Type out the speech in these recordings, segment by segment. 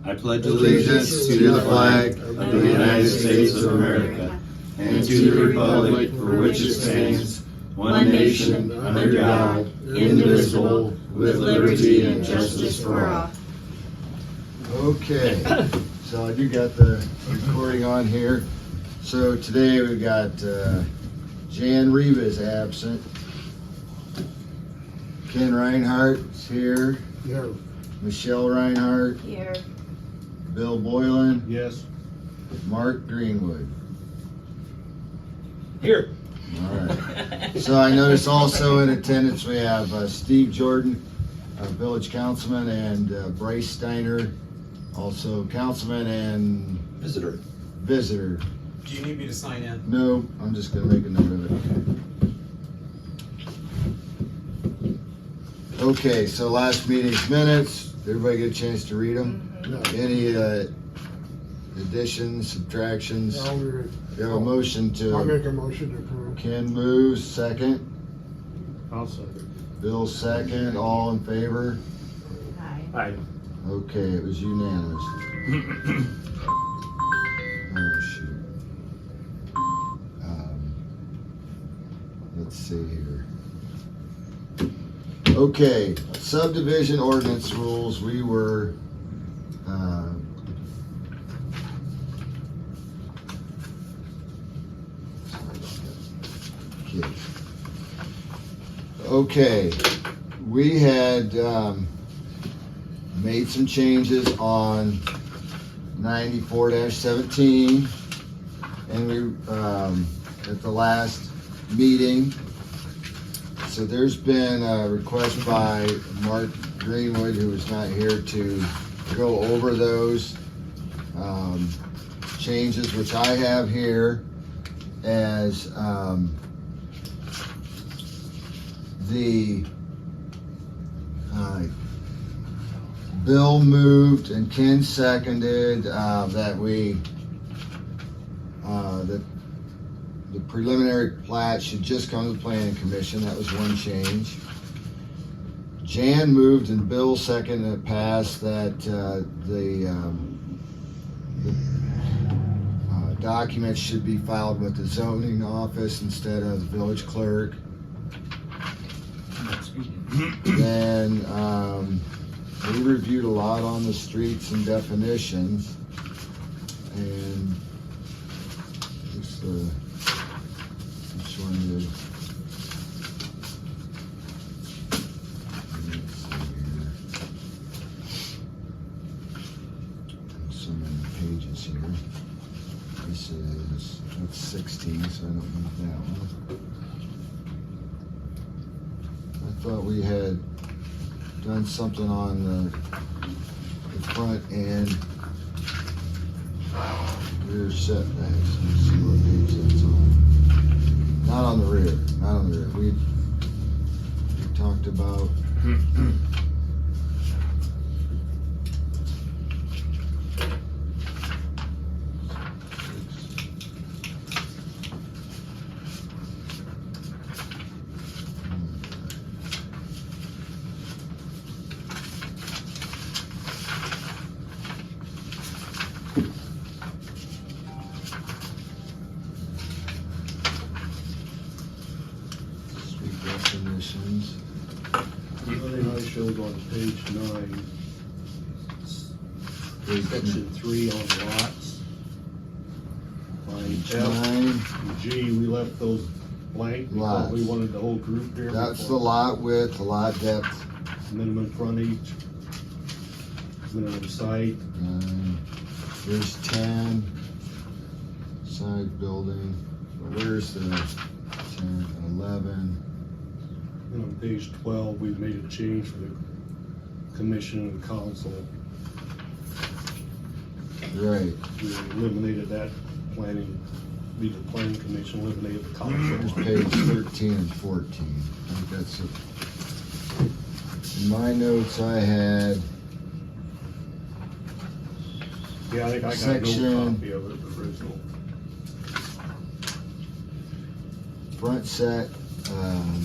I pledge allegiance to the flag of the United States of America and to the republic for which it stands, one nation, under God, indivisible, with liberty and justice for all. Okay, so I do got the recording on here. So today we got Jan Reba is absent. Ken Reinhardt is here. Here. Michelle Reinhardt. Here. Bill Boylan. Yes. Mark Greenwood. Here. All right. So I notice also in attendance we have Steve Jordan, village councilman, and Bryce Steiner, also councilman and Visitor. visitor. Do you need me to sign in? No, I'm just gonna make a note of it. Okay, so last meeting's minutes, everybody get a chance to read them? No. Any additions, subtractions? I'll You have a motion to, make a motion to approve. Ken moves, second. I'll second. Bill second, all in favor? Hi. Aye. Okay, it was unanimous. Oh, shoot. Let's see here. Okay, subdivision ordinance rules, we were, okay, we had made some changes on 94-17, and we at the last meeting. So there's been a request by Mark Greenwood, who is not here, to go over those changes, which I have here as the Bill moved and Ken seconded that we that the preliminary plat should just come to the planning commission. That was one change. Jan moved and Bill seconded and it passed that the documents should be filed with the zoning office instead of the village clerk. Then we reviewed a lot on the streets and definitions, and just which one is? Let's see here. So many pages here. This is, that's 16, so I don't need that one. I thought we had done something on the front end rear setbacks. Let's see what page that's on. Not on the rear, not on the rear. We talked about definitions. I showed on page 9, section 3 on lots. Line Page F 9, and G, we left those blank because we Lots. wanted the whole group here. that's the lot width, the lot depth. Minimum frontage, minimum site, There's 10, side building. Where's the 10, 11? and on page 12, we made a change for the commission and council. Right. We eliminated that planning, the planning commission eliminated the There's council. page 13 and 14. I think that's it. In my notes I had Yeah, I think I got Section- no copy of it, the original. front set,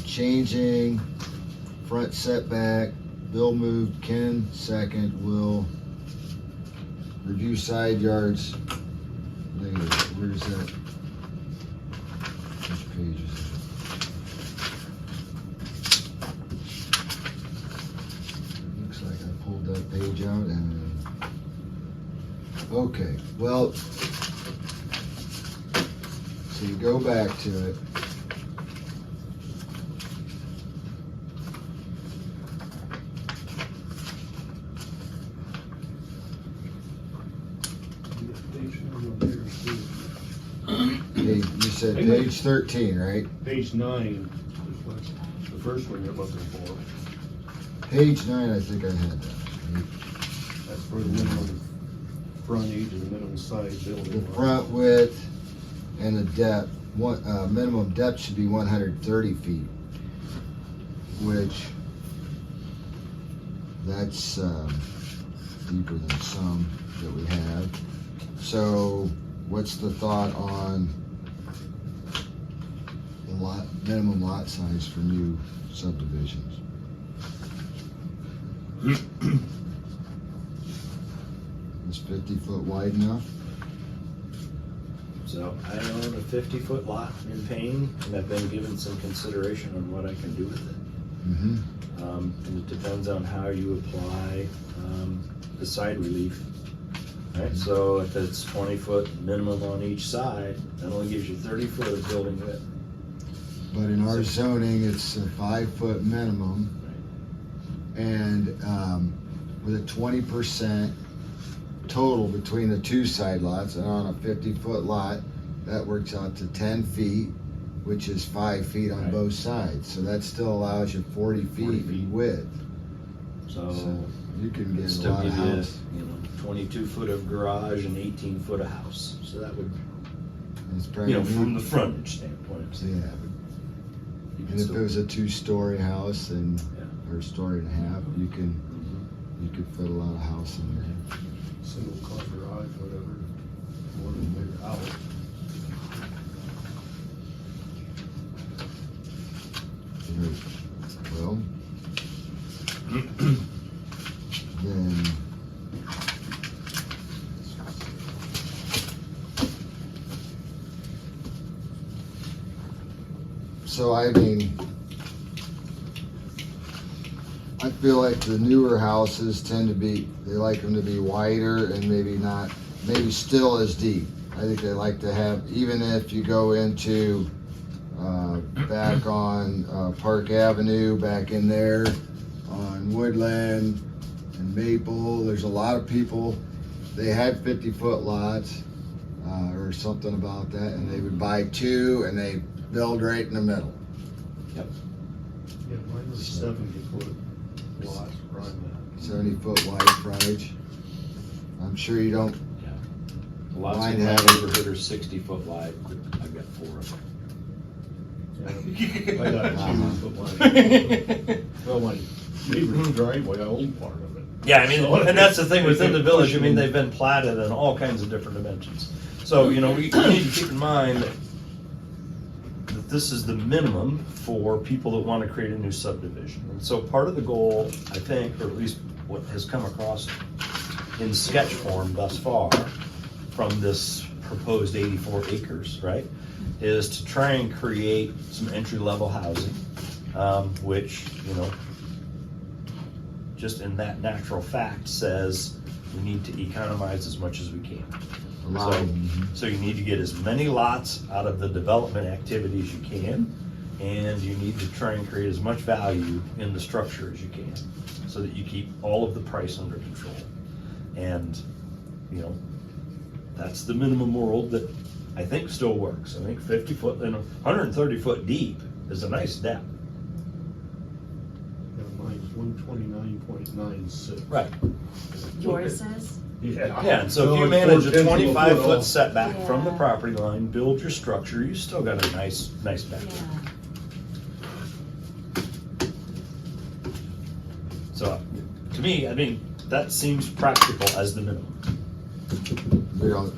changing front setback. Bill moved, Ken second, Will review side yards. Where is that? Which page is it? Looks like I pulled that page out and, okay, well, so you go back to it. You said page 13, right? Page 9, the first one you're looking for. Page 9, I think I had that. Right? That's for the minimum frontage and the minimum side building. The front width and the depth, minimum depth should be 130 feet, which that's deeper than some that we have. So what's the thought on the minimum lot size for new subdivisions? Is 50 foot wide enough? So I own a 50-foot lot in Payne, and I've been given some consideration on what I can do with it. Mm-hmm. And it depends on how you apply the side relief. Right, so if it's 20-foot minimum on each side, that only gives you 30 foot of building width. But in our zoning, it's a 5-foot minimum, and with a 20% total between the two side lots, and on a 50-foot lot, that works out to 10 feet, which is 5 feet on Right. both sides. So that still allows you 40 feet in width. So You can get a still lot of give you, house. 22 foot of garage and 18 foot of house. So that would, It's probably from the frontage standpoint. So Yeah. that would, you can And if still, it was a 2-story house and Yeah. or a story and a half, you could fit a lot of house in there. Single car garage, whatever, more than bigger house. Well, then so I mean, I feel like the newer houses tend to be, they like them to be wider and maybe still as deep. I think they like to have, even if you go into back on Park Avenue, back in there on Woodland and Maple, there's a lot of people, they had 50-foot lots or something about that, and they would buy 2 and they build right in the middle. Yeah, mine was 70-foot lots around 70-foot wide frontage. I'm sure you don't. lots Mine in my have- neighborhood are 60 foot wide, but I've got 4 of them. that. I got 2, but my, well, my neighbor's driveway, I own part of it. Yeah, I mean, So- and that's the thing within the village, I mean, they've been platted in all kinds of different dimensions. So, we need to keep in mind that this is the minimum for people that want to create a new subdivision. And so part of the goal, I think, or at least what has come across in sketch form thus far from this proposed 84 acres, right, is to try and create some entry-level housing, which, just in that natural fact says we need to economize as much as we can. So you need to get as many lots out of the development activity as you can, and you need to try and create as much value in the structure as you can, so that you keep all of the price under control. And, that's the minimum world that I think still works. I think 50 foot and 130 foot deep is a nice depth. Yeah, mine's 129.96. Right. Yours is? Yeah. Yeah, and so if you manage a 25-foot setback from the property line, build your structure, you still got a nice back. Yeah. So, to me, I mean, that seems practical as the minimum. We don't,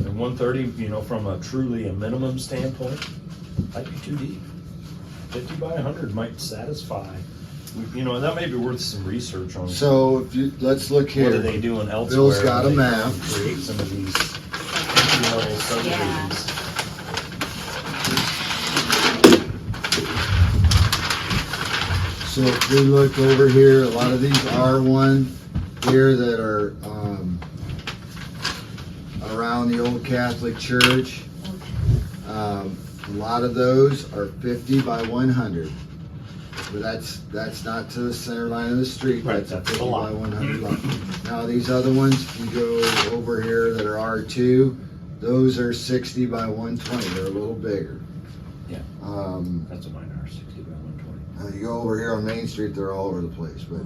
And 130, from a truly a minimum standpoint, might be too deep. 50 by 100 might satisfy You know, that may be worth some research on. So if you, let's look What here. are they doing elsewhere? Bill's got a They map. Create some of these entry-level subdivisions. So if we look over here, a lot of these R1 here that are around the old Catholic Church, a lot of those are 50 by 100. But that's not to the center line of the street. Right, That's a that's 50 the by lot. 100 lot. Now these other ones, if you go over here that are R2, those are 60 by 120. They're a little bigger. Yeah. Um, That's a mine are 60 by 120. You go over here on Main Street, they're all over the place. But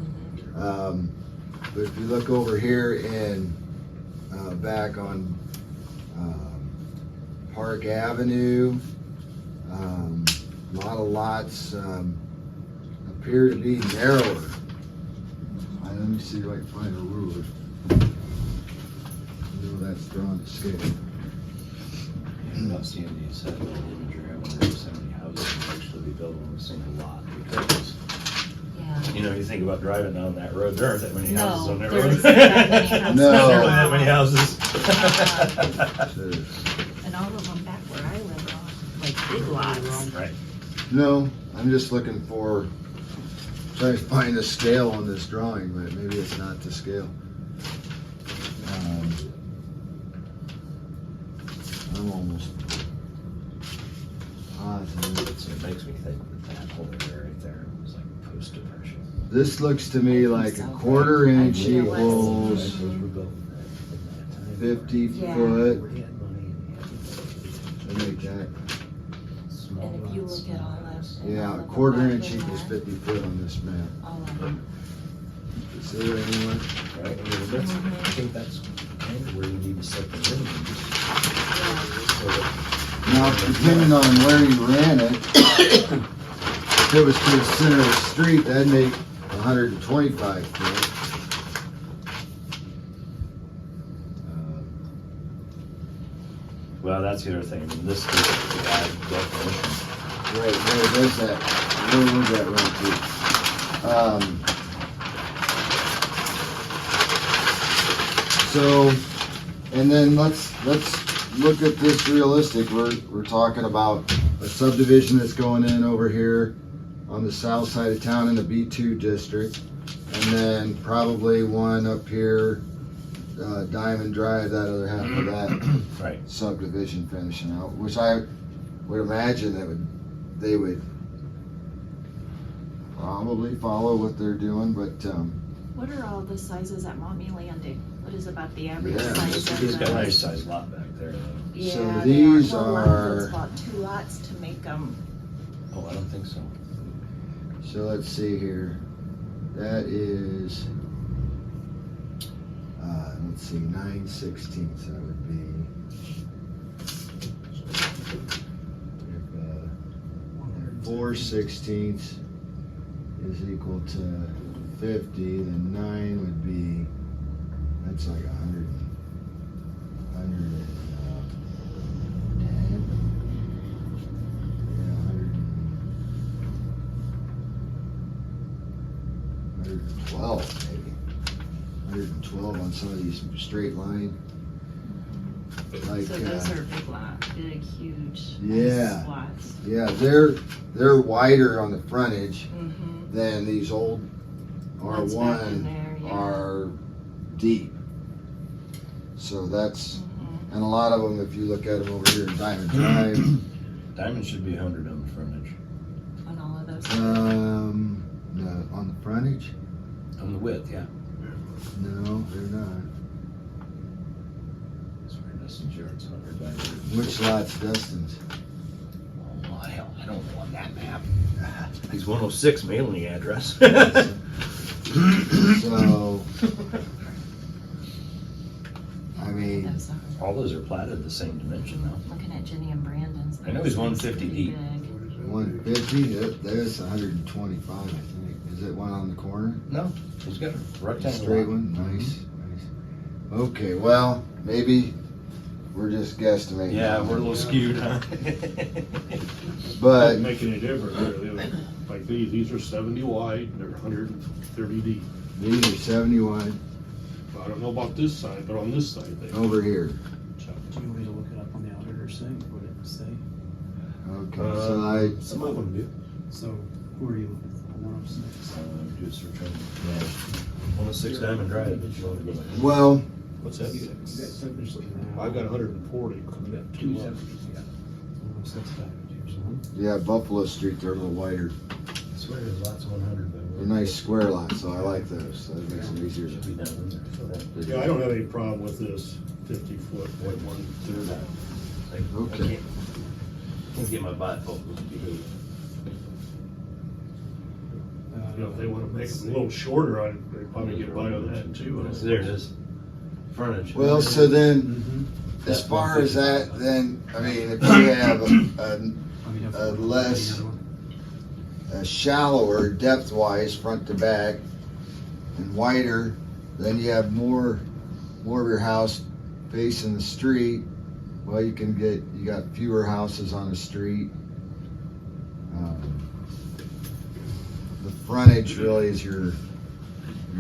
if you look over here and back on Park Avenue, a lot of lots appear to be narrower. Let me see if I can find a ruler. No, that's drawn to scale. I'm not seeing these little imagery. I wonder if so many houses can actually be built on a single lot because, Yeah. you know, you think about driving down that road, there aren't that many No, houses on that there road. isn't that many houses. No. Not nearly that many houses. And all of them back where I live are like big lots. Right. No, I'm just looking for, trying to find the scale on this drawing, but maybe it's not to scale. I'm almost positive. So it makes me think that whole area right there was like post-depression. This looks to me like a quarter inch I realized. equals Those were built in that time. 50 Yeah. foot. We had money and I make that, small And if you lots. look at all of yeah, all a of quarter them inch in equals there, 50 foot on this map. all of them. Is there anyone? Right, I mean, that's, I think that's kind of where you need to set the minimums. So that Now, depending on where you ran it, if it was to the center of the street, that'd make 125 foot. Well, that's the other thing. I mean, this is the bad definition. Right, where does that, where would that run to? So, and then let's look at this realistic. We're talking about a subdivision that's going in over here on the south side of town in the B2 district. And then probably one up here, Diamond Drive, that other half of that Right. subdivision finishing out, which I would imagine they would probably follow what they're doing, but What are all the sizes at Mommy Landing? What is about the average Yeah, size It's of got a the? nice sized lot back there though. Yeah, So they these Well, one of them's are- about 2 lots to make them. Oh, I don't think so. so let's see here. That is, let's see, 9/16 that would be. If 4/16 is equal to 50, then 9 would be, that's like 100, 110. Yeah, 112 maybe. 112 on some of these straight line. Like, So those are big lots, big, huge. Yeah. nice lots. yeah, they're wider on the frontage Mm-hmm. than these old Ones back in R1 there, yeah. are deep. So that's, Mhm. and a lot of them, if you look at them over here in Diamond Drive, Diamond should be 100 on the frontage. On all of those. no, on the frontage, On the width, yeah. no, they're not. That's where Dustin's yard's 100 by 100. Which lot's Dustin's? Oh, hell, I don't know on that map. He's 106 mailing address. So, I mean, Those are- All those are platted the same dimension though. Looking at Jenny and Brandon's. I know he's those 150 pretty deep. big. 150, there's 125, I think. Is it one on the corner? No, he's got a A rectangle. straight lot. one? Nice, nice. Okay, well, maybe we're just guesstimating. Yeah, we're a little skewed, huh? But, Doesn't make any difference, really. Like these are 70 wide, and they're 130 deep. these are 70 wide I don't know about this side, but on this side, they. over here. Do you want me to look it up on the auditor's thing? What did it say? Okay, so Some of them do. So, who are you looking for? 106? Do a search on 106 Diamond Drive, if you want to go back. well, What's that? I've got 140. I've got two left. 106 Diamond, here's one. yeah, Buffalo Street, they're a little wider. I swear there's lots of 100, but. They're nice square lots, so I like those. That makes them easier Should be to. down in there. Yeah, I don't have any problem with this 50-foot, like 130. Okay. I can't get my bifocals to behave. You know, if they wanna make it a little shorter, I'd probably get by on that too. There it is. Frontage. Well, so then, Mm-hmm. as far as that, then, I mean, if you have less- a shallower depth-wise, front to back, and wider, then you have more of your house facing the street. Well, you got fewer houses on the street. The frontage really is your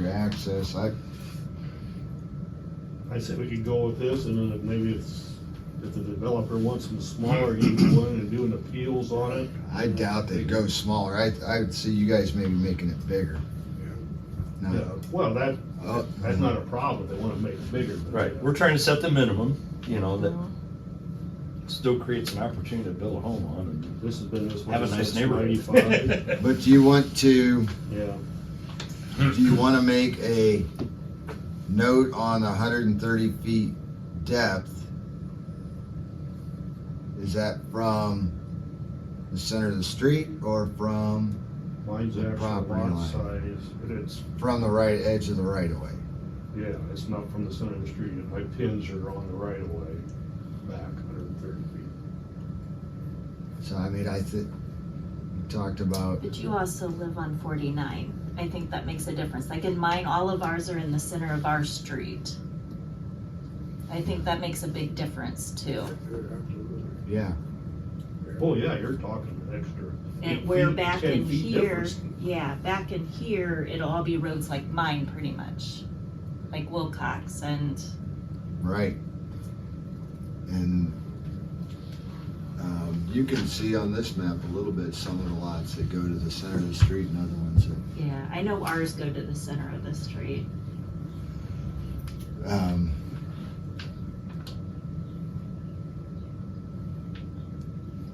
access. I said we could go with this, and then if maybe if the developer wants them smaller, you can go in and do an appeals on it. I doubt they'd go smaller. I would see you guys maybe making it bigger. Yeah, No. well, that's Oh, not a problem, they wanna make it bigger. but- Right, we're trying to set the minimum, you know, that still creates an opportunity to build a home on and This has been this way have a nice since neighborhood. 95. But do you want to? Yeah, Do you want to make a note on 130 feet depth? Is that from the center of the street or from mine's The actual property lot line. size, but it's, the right edge of the right of way? yeah, it's not from the center of the street, my pins are on the right of way, back 130 feet. So I mean, we talked about, But you also live on 49. I think that makes a difference. Like in mine, all of ours are in the center of our street. I think that makes a big difference too. yeah, Oh, yeah, you're talking extra. And 8 we're feet, back 10 in feet here, difference. yeah, back in here, it'll all be roads like mine pretty much. Like Wilcox and, right. And you can see on this map a little bit some of the lots that go to the center of the street and other ones that yeah, I know ours go to the center of the street.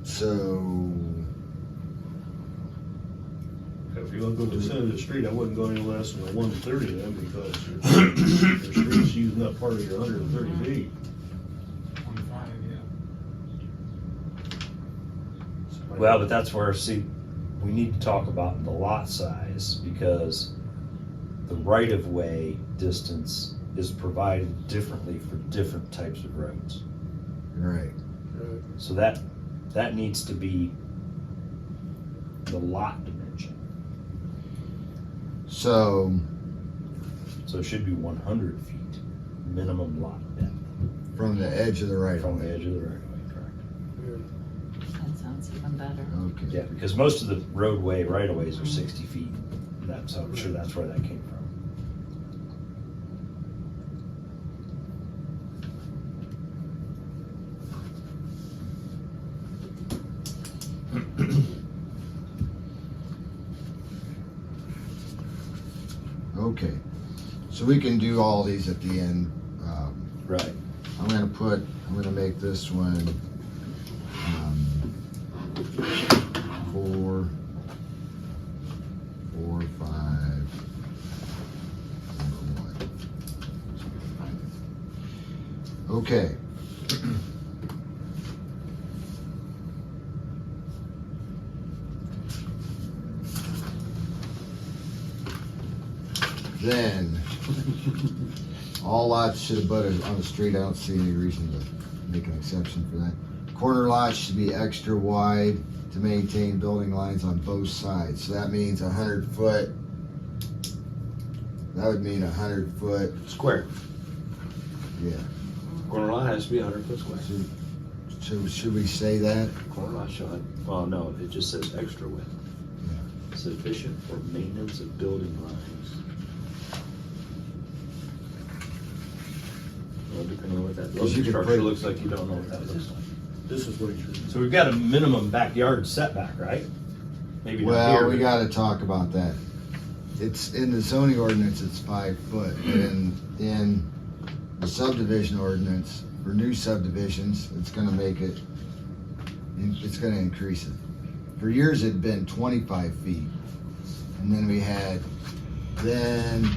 So, If you're gonna go to the center of the street, I wouldn't go any less than a 130 then, because your street's using up part of your 130 feet. 25, yeah. Well, but that's where, see, we need to talk about the lot size because the right-of-way distance is provided differently for different types of roads. right. So that needs to be the lot dimension. So, So it should be 100 feet minimum lot depth from the edge of the right of from the way. edge of the right-of-way, correct? That sounds even better. Okay. Yeah, because most of the roadway right-of-ways are 60 feet. So I'm sure that's where that came from. Okay, so we can do all these at the end. Right. I'm gonna make this one 4, 5, 1. Okay. Then, all lots should abut on the street. I don't see any reason to make an exception for that. Corner lots should be extra wide to maintain building lines on both sides. So that means 100 foot. That would mean 100 foot, Square. yeah, Corner lot has to be 100 foot square. Should we say that? Corner lot shall have, well, no, it just says extra width. Yeah. Sufficient for maintenance of building lines. Well, depending on what that Because you building could structure put- looks like, you don't know what that looks like. This is what you're. So we've got a minimum backyard setback, right? Maybe not Well, here, we but- gotta talk about that. It's, in the zoning ordinance, it's 5 foot, and in the subdivision ordinance, for new subdivisions, it's gonna make it, it's gonna increase it. For years, it'd been 25 feet, and then then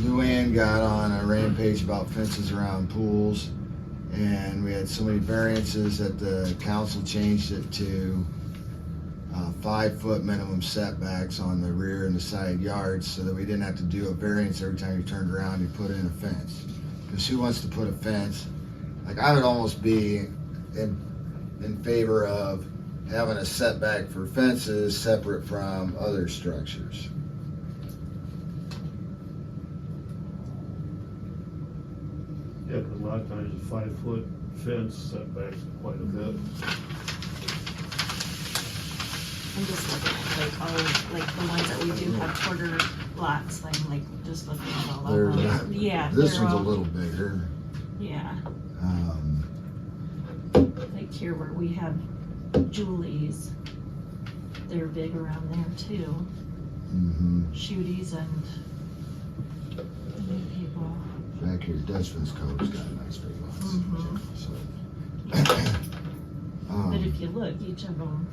Luann got on a rampage about fences around pools, and we had so many variances that the council changed it to 5 foot minimum setbacks on the rear and the side yards, so that we didn't have to do a variance every time you turned around, you put in a fence. Because who wants to put a fence? Like, I would almost be in favor of having a setback for fences separate from other structures. Yeah, 'cause a lot of times a 5 foot fence setbacks quite a bit. I'm just looking at like all, like the ones that we do have quarter lots, like just looking at all They're of not- them. Yeah. This they're one's a all- little bigger. Yeah, Um, like here where we have Julie's, they're big around there too. mhm. Shooties and new people. Back here, Dutchman's Cove's got a nice big one. Mhm. So, But if you look, each of them.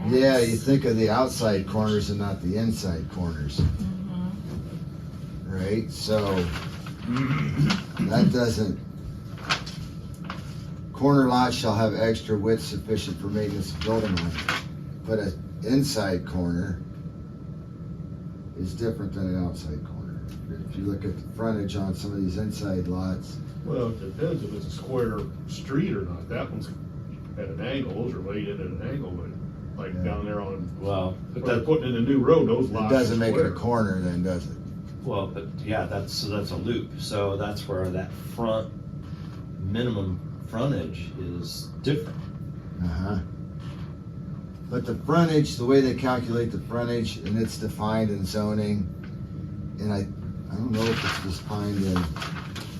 yeah, you think of the outside corners and not the inside corners, right? So that doesn't. Corner lots shall have extra width sufficient for maintenance of building line, but an inside corner is different than an outside corner. If you look at the frontage on some of these inside lots, Well, it depends if it's a square street or not. That one's at an angle, those are laid in at an angle, but like Yeah. down there on, Well, but where they're that, putting in a new road, those it lots are doesn't make it a square. corner then, does it? well, but yeah, that's a loop. So that's where that front minimum frontage is different. Uh-huh. But the frontage, the way they calculate the frontage, and it's defined in zoning, and I don't know if it's defined in,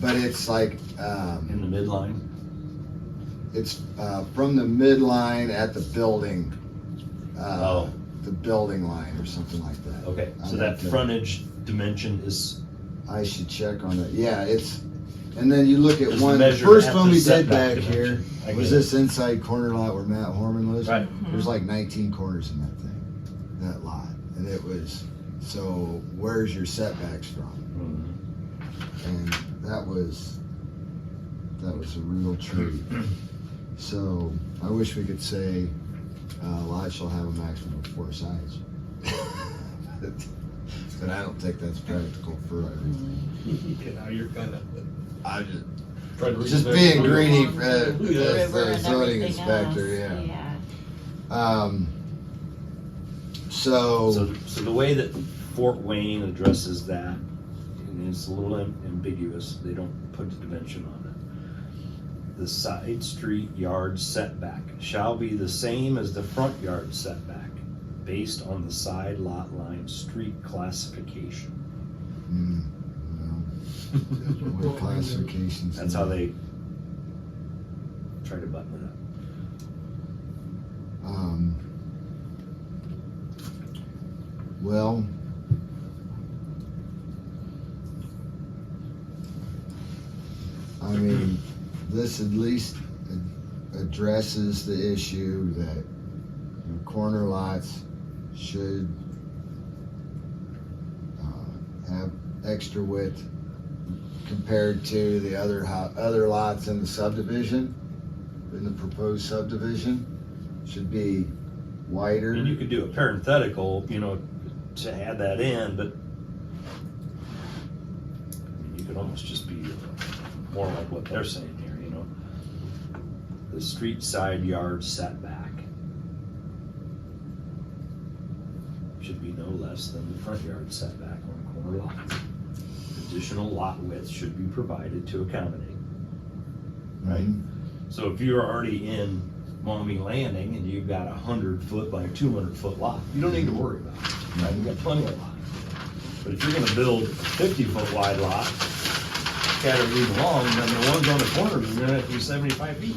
but it's like, In the midline. it's from the midline at the building, Oh. the building line or something like that. Okay, so I'd that have to- frontage dimension is, I should check on that. Yeah, it's, and then you look at Is one, the measured first at one the we did setback back here dimension. I was get it. this inside corner lot where Matt Horman lives. Right. There's like 19 corners in that thing, that lot. And it was, so where's your setbacks from? And that was a real treat. So I wish we could say, lots shall have a maximum of 4 sides. But I don't think that's practical for everything. You know, you're kinda I just, trying to. just read being that. greedy, Along as the river the and zoning everything inspector, else. yeah. So, so the way that Fort Wayne addresses that, and it's a little ambiguous, they don't put the dimension on it. The side street yard setback shall be the same as the front yard setback, based on the side lot line street classification. what classifications? That's how they try to button it up. Well, I mean, this at least addresses the issue that corner lots should have extra width compared to the other lots in the subdivision, in the proposed subdivision, should be wider. And you could do a parenthetical, to add that in, but you could almost just be more like what they're saying here, the street side yard setback should be no less than the front yard setback on a corner lot. additional lot width should be provided to accommodate. Right? Mhm. So if you're already in Maumee Landing and you've got 100-foot by 200-foot lot, you don't need to worry about it, right? You've got plenty of lot. But if you're gonna build a 50-foot wide lot, scattered these along, then the ones on the corners are gonna have to be 75 feet.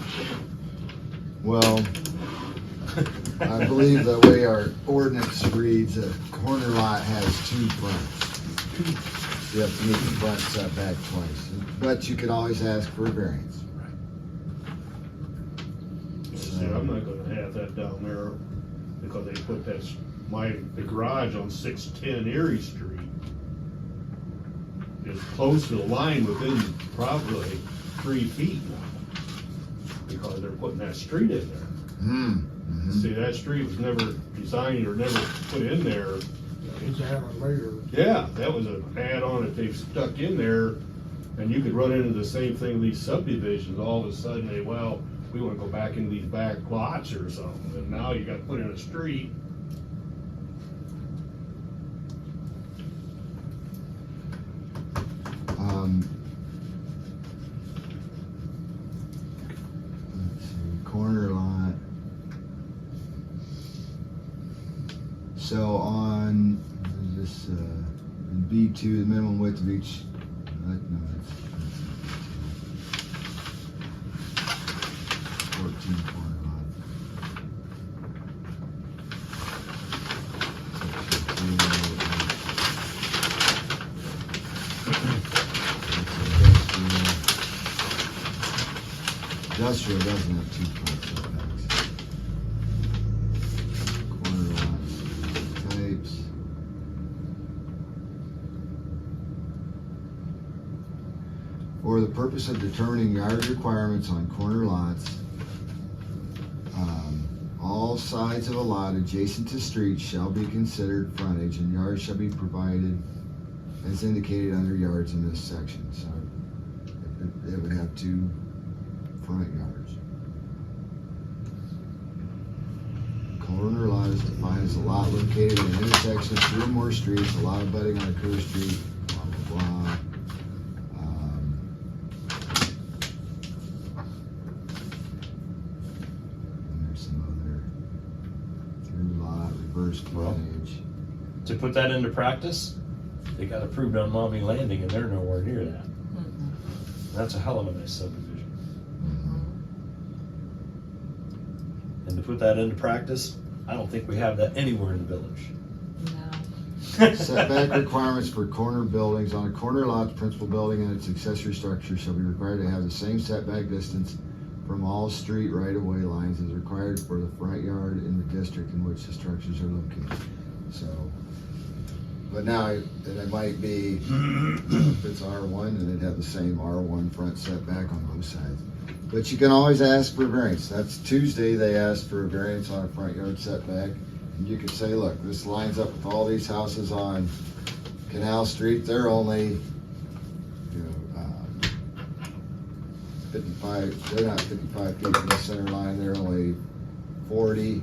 Well, I believe the way our ordinance reads, a corner lot has 2 fronts. You have to meet the front setback twice, but you can always ask for a variance. See, I'm not gonna have that down there because they put the garage on 610 Erie Street. Is close to the line within probably 3 feet now. Because they're putting that street in there. Mm-hmm. See, that street was never designed or never put in there. It's added later. Yeah, that was an add-on that they've stuck in there, and you could run into the same thing, these subdivisions, all of a sudden we wanna go back into these back lots or something, and now you gotta put in a street. Let's see, corner lot. So on this, in B2, the minimum width of each, no, that's 14 corner lot. Industrial doesn't have 2 front setbacks. Corner lots, types. For the purpose of determining yard requirements on corner lots, all sides of a lot adjacent to streets shall be considered frontage, and yards shall be provided as indicated under yards in this section. So it would have 2 front yards. Corner lot is defined as a lot located in an intersection of 2 or more streets, a lot abutting on a curved street, blah, blah, blah. And there's some other through lot, reverse frontage. To put that into practice, they got approved on Maumee Landing and they're nowhere near that. That's a hell of a nice subdivision. And to put that into practice, I don't think we have that anywhere in the village. No. Setback requirements for corner buildings. On a corner lot, the principal building and its accessory structure shall be required to have the same setback distance from all street right-of-way lines as required for the front yard in the district in which the structures are located. So, but now it might be, if it's R1, and it'd have the same R1 front setback on both sides. But you can always ask for a variance. That's Tuesday, they asked for a variance on a front yard setback. And you could say, look, this lines up with all these houses on Canal Street. They're only, 55, they're not 55 feet from the center line, they're only 40.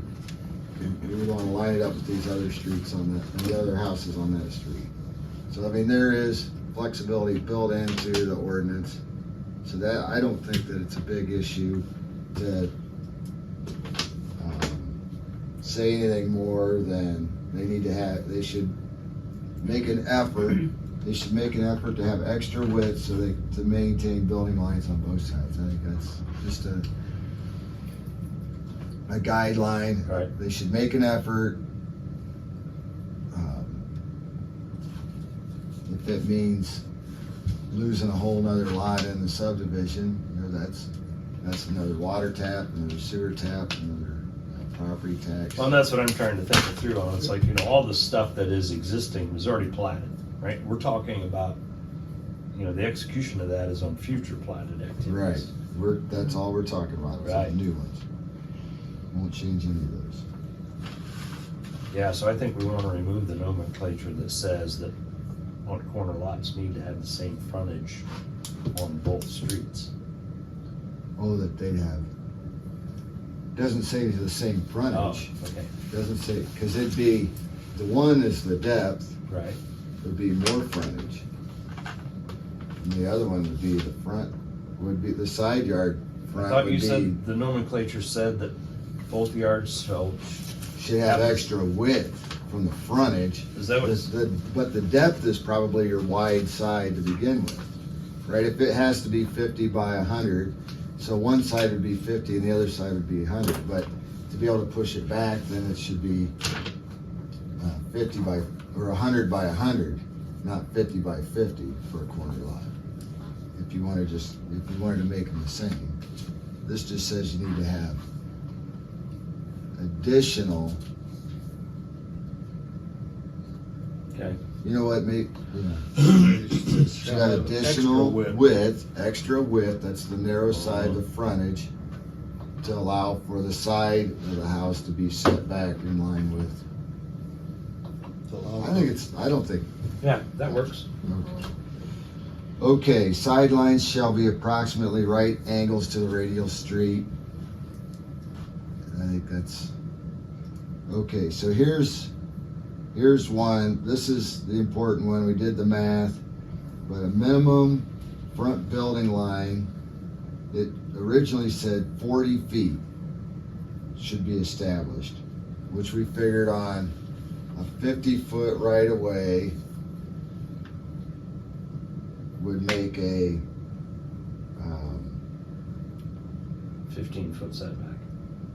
And we want to line it up with these other streets on that, and the other houses on that street. So, I mean, there is flexibility built into the ordinance. So that, I don't think that it's a big issue to say anything more than they should make an effort. They should make an effort to have extra width to maintain building lines on both sides. I think that's just a guideline. Right. They should make an effort. If it means losing a whole nother lot in the subdivision, that's another water tap, another sewer tap, another property tax. Well, and that's what I'm trying to think it through on. It's like, all the stuff that is existing was already platted, right? We're talking about, the execution of that is on future platted activities. Right. That's all we're talking about. It's Right. the new ones. Won't change any of those. Yeah, so I think we want to remove the nomenclature that says that on corner lots need to have the same frontage on both streets. Oh, that they'd have. Doesn't say the same Oh, frontage. okay, Doesn't say, because it'd be, the one is the depth, right. would be more frontage. And the other one would be the front, would be the side yard I front thought would you be, said the nomenclature said that both yards, so should have extra width from the frontage. is that what? But the depth is probably your wide side to begin with, right? If it has to be 50 by 100, so one side would be 50 and the other side would be 100. But to be able to push it back, then it should be 50 by, or 100 by 100, not 50 by 50 for a corner lot. If you wanted to make them the same. This just says you need to have additional, Okay. you know what, maybe, It's you got extra additional width. extra width, that's the narrow side of the frontage, to allow for the side of the house to be set back in line with. I don't think, Yeah, that works. okay, sidelines shall be approximately right angles to the radial street. I think that's, okay, so here's one, this is the important one, we did the math, but a minimum front building line, it originally said 40 feet should be established, which we figured on a 50-foot right of way would make a 15-foot setback.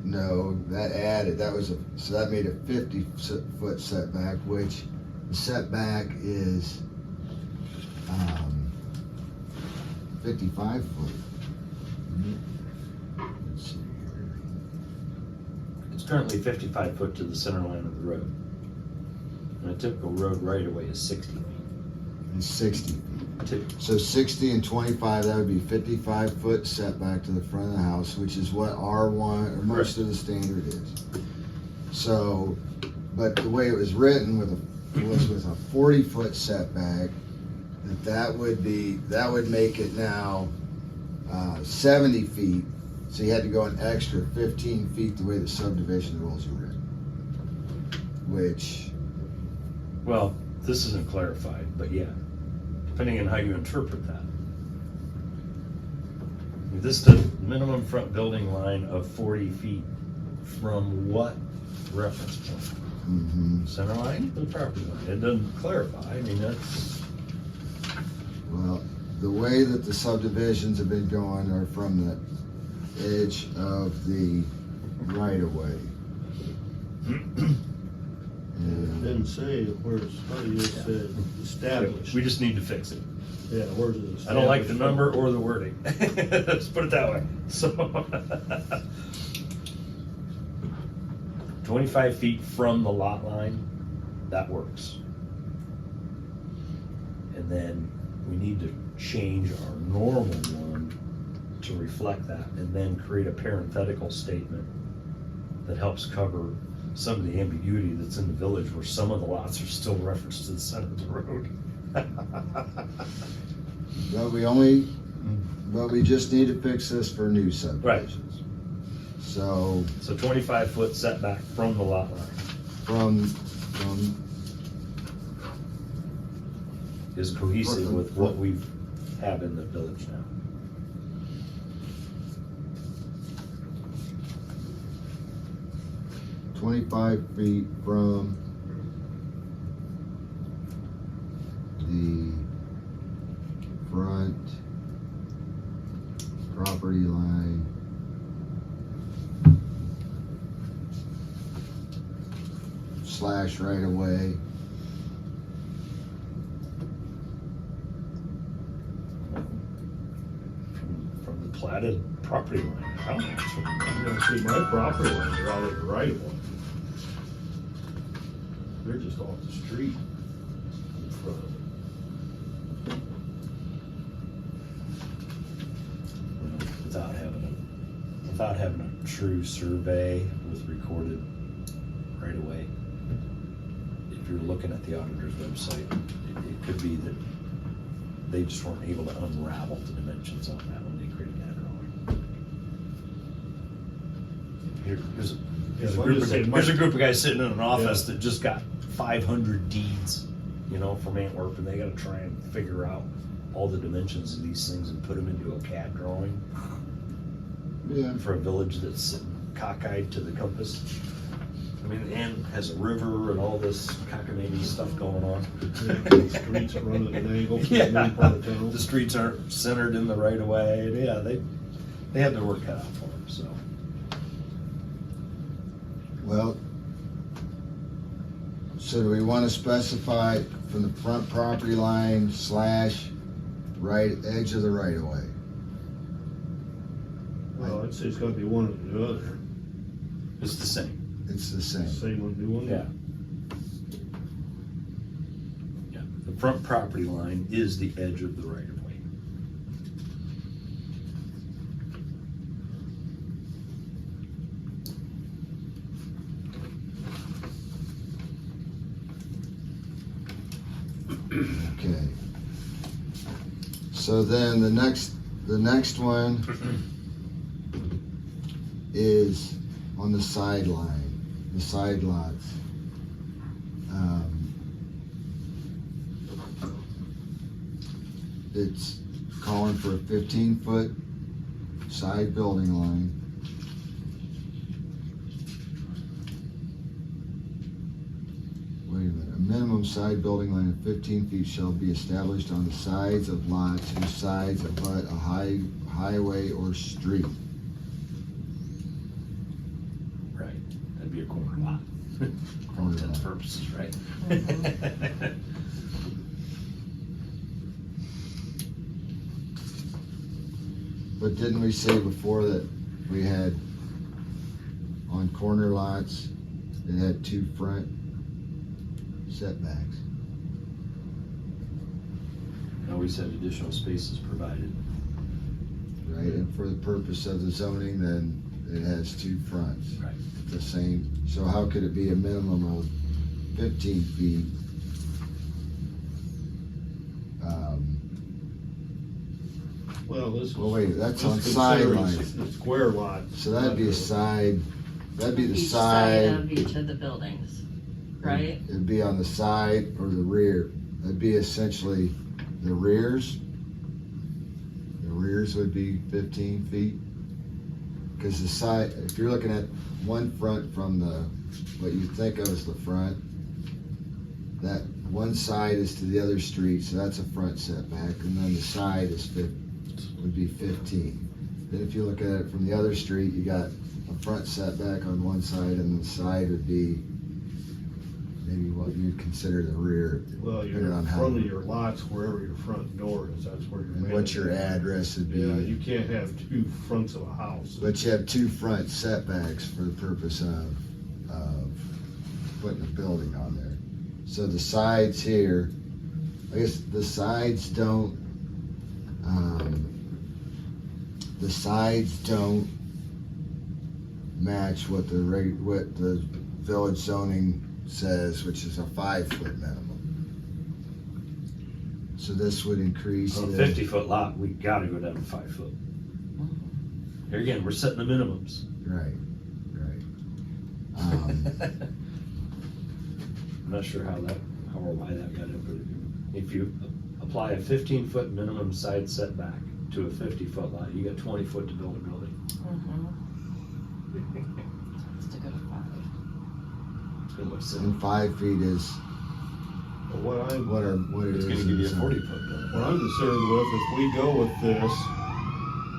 no, that added, so that made a 50-foot setback, which the setback is 55 foot. Let's see here. It's currently 55 foot to the center line of the road. And a typical road right of way is 60 feet. It's 60 feet. Typ- So 60 and 25, that would be 55-foot setback to the front of the house, which is what R1, or most of the standard is. So, but the way it was written was with a 40-foot setback, that would make it now 70 feet. So you had to go an extra 15 feet the way the subdivision rules are written. Which, Well, this isn't clarified, but yeah, depending on how you interpret that. This is minimum front building line of 40 feet from what reference point? Center line to the property line. It doesn't clarify. I mean, that's, well, the way that the subdivisions have been going are from the edge of the right of way. It didn't say where's, it just said established. we just need to fix it. Yeah, where's it established? I don't like the number or the wording. Let's put it that way. So 25 feet from the lot line, that works. And then we need to change our normal one to reflect that, and then create a parenthetical statement that helps cover some of the ambiguity that's in the village where some of the lots are still referenced to the center of the road. But we just need to fix this for new subdivisions. So, 25-foot setback from the lot line from, is cohesive with what we have in the village now. $25 feet from the front property line / right of way. From the platted property line. How? You know, see, my property lines are out of the right of way. They're just off the street in front of it. Without having a true survey with recorded right away, if you're looking at the auditor's website, it could be that they just weren't able to unravel the dimensions on that when they created that drawing. Here's a group of guys sitting in an office that just got 500 deeds, from Antwerp, and they gotta try and figure out all the dimensions of these things and put them into a CAD drawing Yeah. for a village that's sitting cockeyed to the compass. I mean, and has a river and all this cockamamie stuff going on. Streets running at an angle to the main part of town. The streets aren't centered in the right of way. Yeah, they had their work cut out for them, so. Well, so do we want to specify from the front property line / right edge of the right of way? Well, I'd say it's gotta be one or the other. It's the same. It's the same. Same one, new one? Yeah. Yeah, the front property line is the edge of the right of way. Okay. So then the next one is on the sideline, the side lots. It's calling for a 15-foot side building line. Wait a minute, a minimum side building line of 15 feet shall be established on the sides of lots whose sides abut a highway or street. Right, that'd be a corner lot. For all Corner intents and lot. purposes, right? But didn't we say before that we had on corner lots, it had 2 front setbacks? Now, we said additional spaces provided. Right, and for the purpose of the zoning, then it has 2 fronts. Right. The same, so how could it be a minimum of 15 feet? Well, this. Well, wait, that's on this considering sidelines. the Square lot. So that'd be a side, that'd be the Each side side. of each of the buildings, right? It'd be on the side or the rear. That'd be essentially the rears. The rears would be 15 feet. Because the side, if you're looking at one front from the, what you think of as the front, that one side is to the other street, so that's a front setback, and then the side is would be 15. Then if you look at it from the other street, you got a front setback on one side, and the side would be maybe what you'd consider the rear. Well, depending you're on in how- front of your lots, wherever your front door is, that's where And you're. what your address would be. Yeah, you can't have 2 fronts of a house. But you have 2 front setbacks for the purpose of putting a building on there. So the sides here, I guess the sides don't match what what the village zoning says, which is a 5-foot minimum. So this would increase On a the. 50-foot lot, we gotta go down to 5 foot. Here again, we're setting the minimums. Right. I'm not sure how or why that got in, but if you apply a 15-foot minimum side setback to a 50-foot lot, you got 20 foot to build a building. Let's go to 5. It's gonna look silly. And 5 feet is But what it It's is. gonna give you a is, 40-foot building. what I'm concerned with, if we go with this,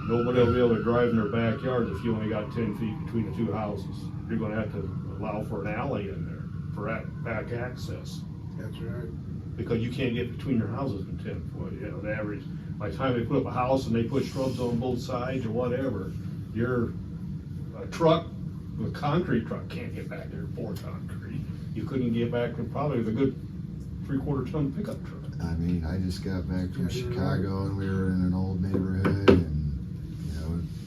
nobody will be able to drive in their backyard if you only got 10 feet between the 2 houses. You're gonna have to allow for an alley in there for back access. That's right. Because you can't get between your houses in 10 foot, you know, the average, by the time they put up a house and they put shrubs on both sides or whatever, a truck, a concrete truck can't get back there for concrete. You couldn't get back with probably the good 3/4 ton pickup truck. I mean, I just got back from Chicago and we were in an old neighborhood and,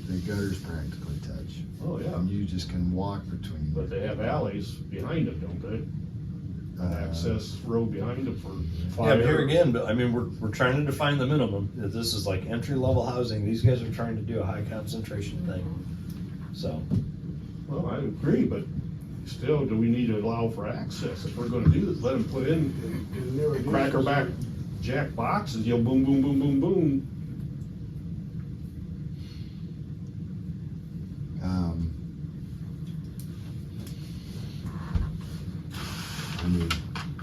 the gutters practically touch. Oh, yeah, And you just can walk between but them. they have alleys behind them, don't they? An access road behind them for Yeah, fire. but here again, but I mean, we're trying to define the minimum. If this is like entry-level housing, these guys are trying to do a high concentration thing. So, Well, I agree, but still, do we need to allow for access? If we're gonna do this, let them put in It never did. cracker back jack boxes, you know, boom, boom, boom, boom, boom. I mean,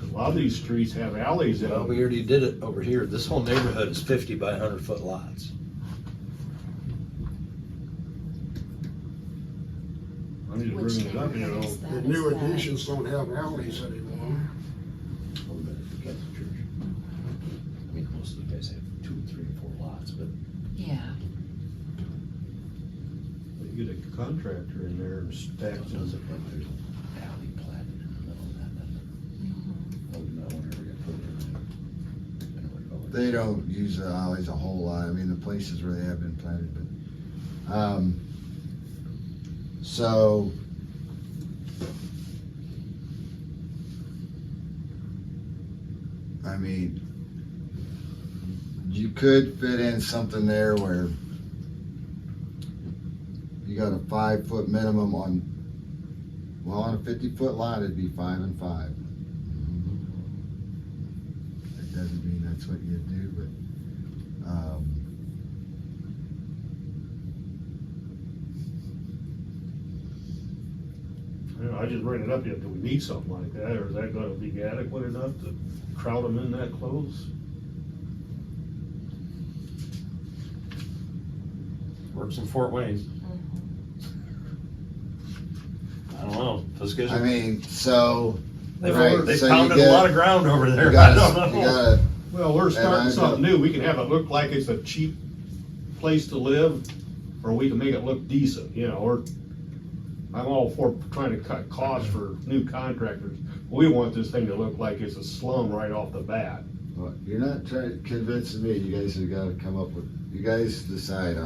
A lot of these streets have alleys in Well, we them. already did it over here. This whole neighborhood is 50 by 100-foot lots. I'm just Which bringing it up, you neighborhood know. is that? The new additions don't have alleys anymore. A little bit at the Catholic Church. I mean, most of you guys have 2, 3, or 4 lots, but Yeah. You get a contractor in there and stack it them. doesn't look like there's an alley platted in the middle of that. Oh, no one ever got put in. I don't recall it. they don't use the alleys a whole lot. I mean, the places where they have been planted, but, so. I mean, you could fit in something there where you got a 5-foot minimum on, well, on a 50-foot lot, it'd be 5 and 5. That doesn't mean that's what you do, but, You know, I just bring it up, do we need something like that, or is that gonna be adequate enough to crowd them in that close? Works in Fort Wayne. I don't know. Those guys I are, mean, so. they've, right, they've so you pounded get- a lot of ground over You there. I gotta, don't you know. gotta, Well, we're And starting I something know- new, we can have it look like it's a cheap place to live, or we can make it look decent, you know, or I'm all for trying to cut costs for new contractors. We want this thing to look like it's a slum right off the bat. well, you're not trying, convincing me, you guys have gotta come up with, you guys decide,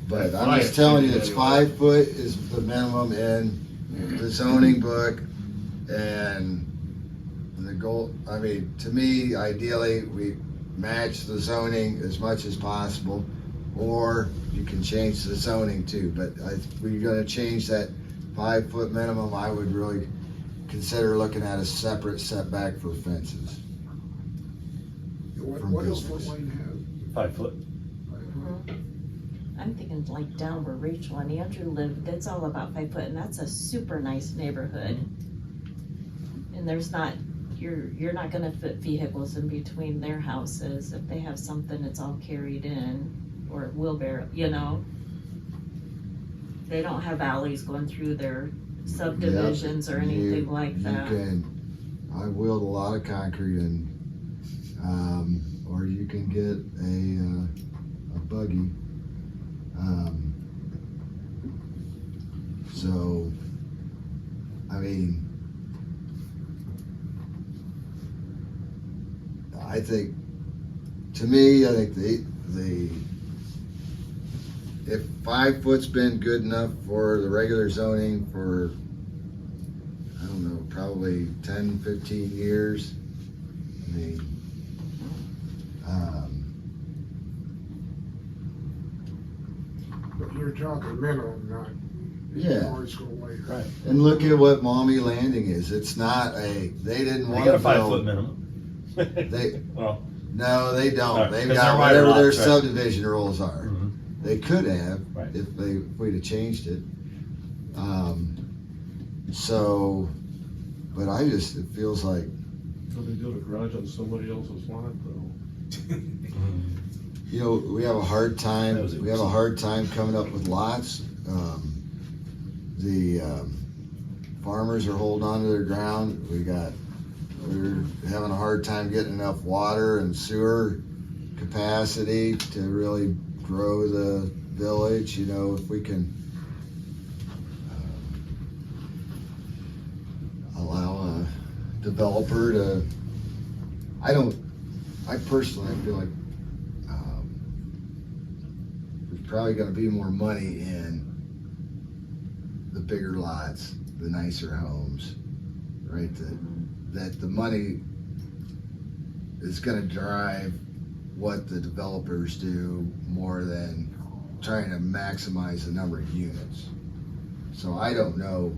but I'm just telling you, it's 5 foot is the minimum in the zoning book, and the goal, I mean, to me, ideally, we match the zoning as much as possible, or you can change the zoning too, but if we're gonna change that 5 foot minimum, I would really consider looking at a separate setback for fences. From What does Fort business. Wayne have? 5 foot. I'm thinking like down where Rachel and Andrew live, that's all about 5 foot, and that's a super nice neighborhood. And there's not, you're not gonna fit vehicles in between their houses. If they have something, it's all carried in, or wheelbarrow, you know? They don't have alleys going through their subdivisions or anything like that. I wheeled a lot of concrete in, or you can get a buggy. So, I mean, I think, to me, I think if 5 foot's been good enough for the regular zoning for, I don't know, probably 10, 15 years. I mean, But you're talking minimum, not. You Yeah. can always go later. Right. and look at what Mommy Landing is. It's not they didn't They want got to a 5 foot build. minimum. They, Well, no, they don't. Right, They've 'cause got they're wider whatever their lots, right. subdivision rules are. mhm. They could have, Right. if we'd have changed it. So, but it feels like, So they build a garage on somebody else's lot though. you know, we have a hard time, That was it. coming up with lots. The farmers are holding on to their ground. We're having a hard time getting enough water and sewer capacity to really grow the village. You know, if we can allow a developer to, I personally feel like there's probably gonna be more money in the bigger lots, the nicer homes, right? That the money is gonna drive what the developers do more than trying to maximize the number of units. So I don't know,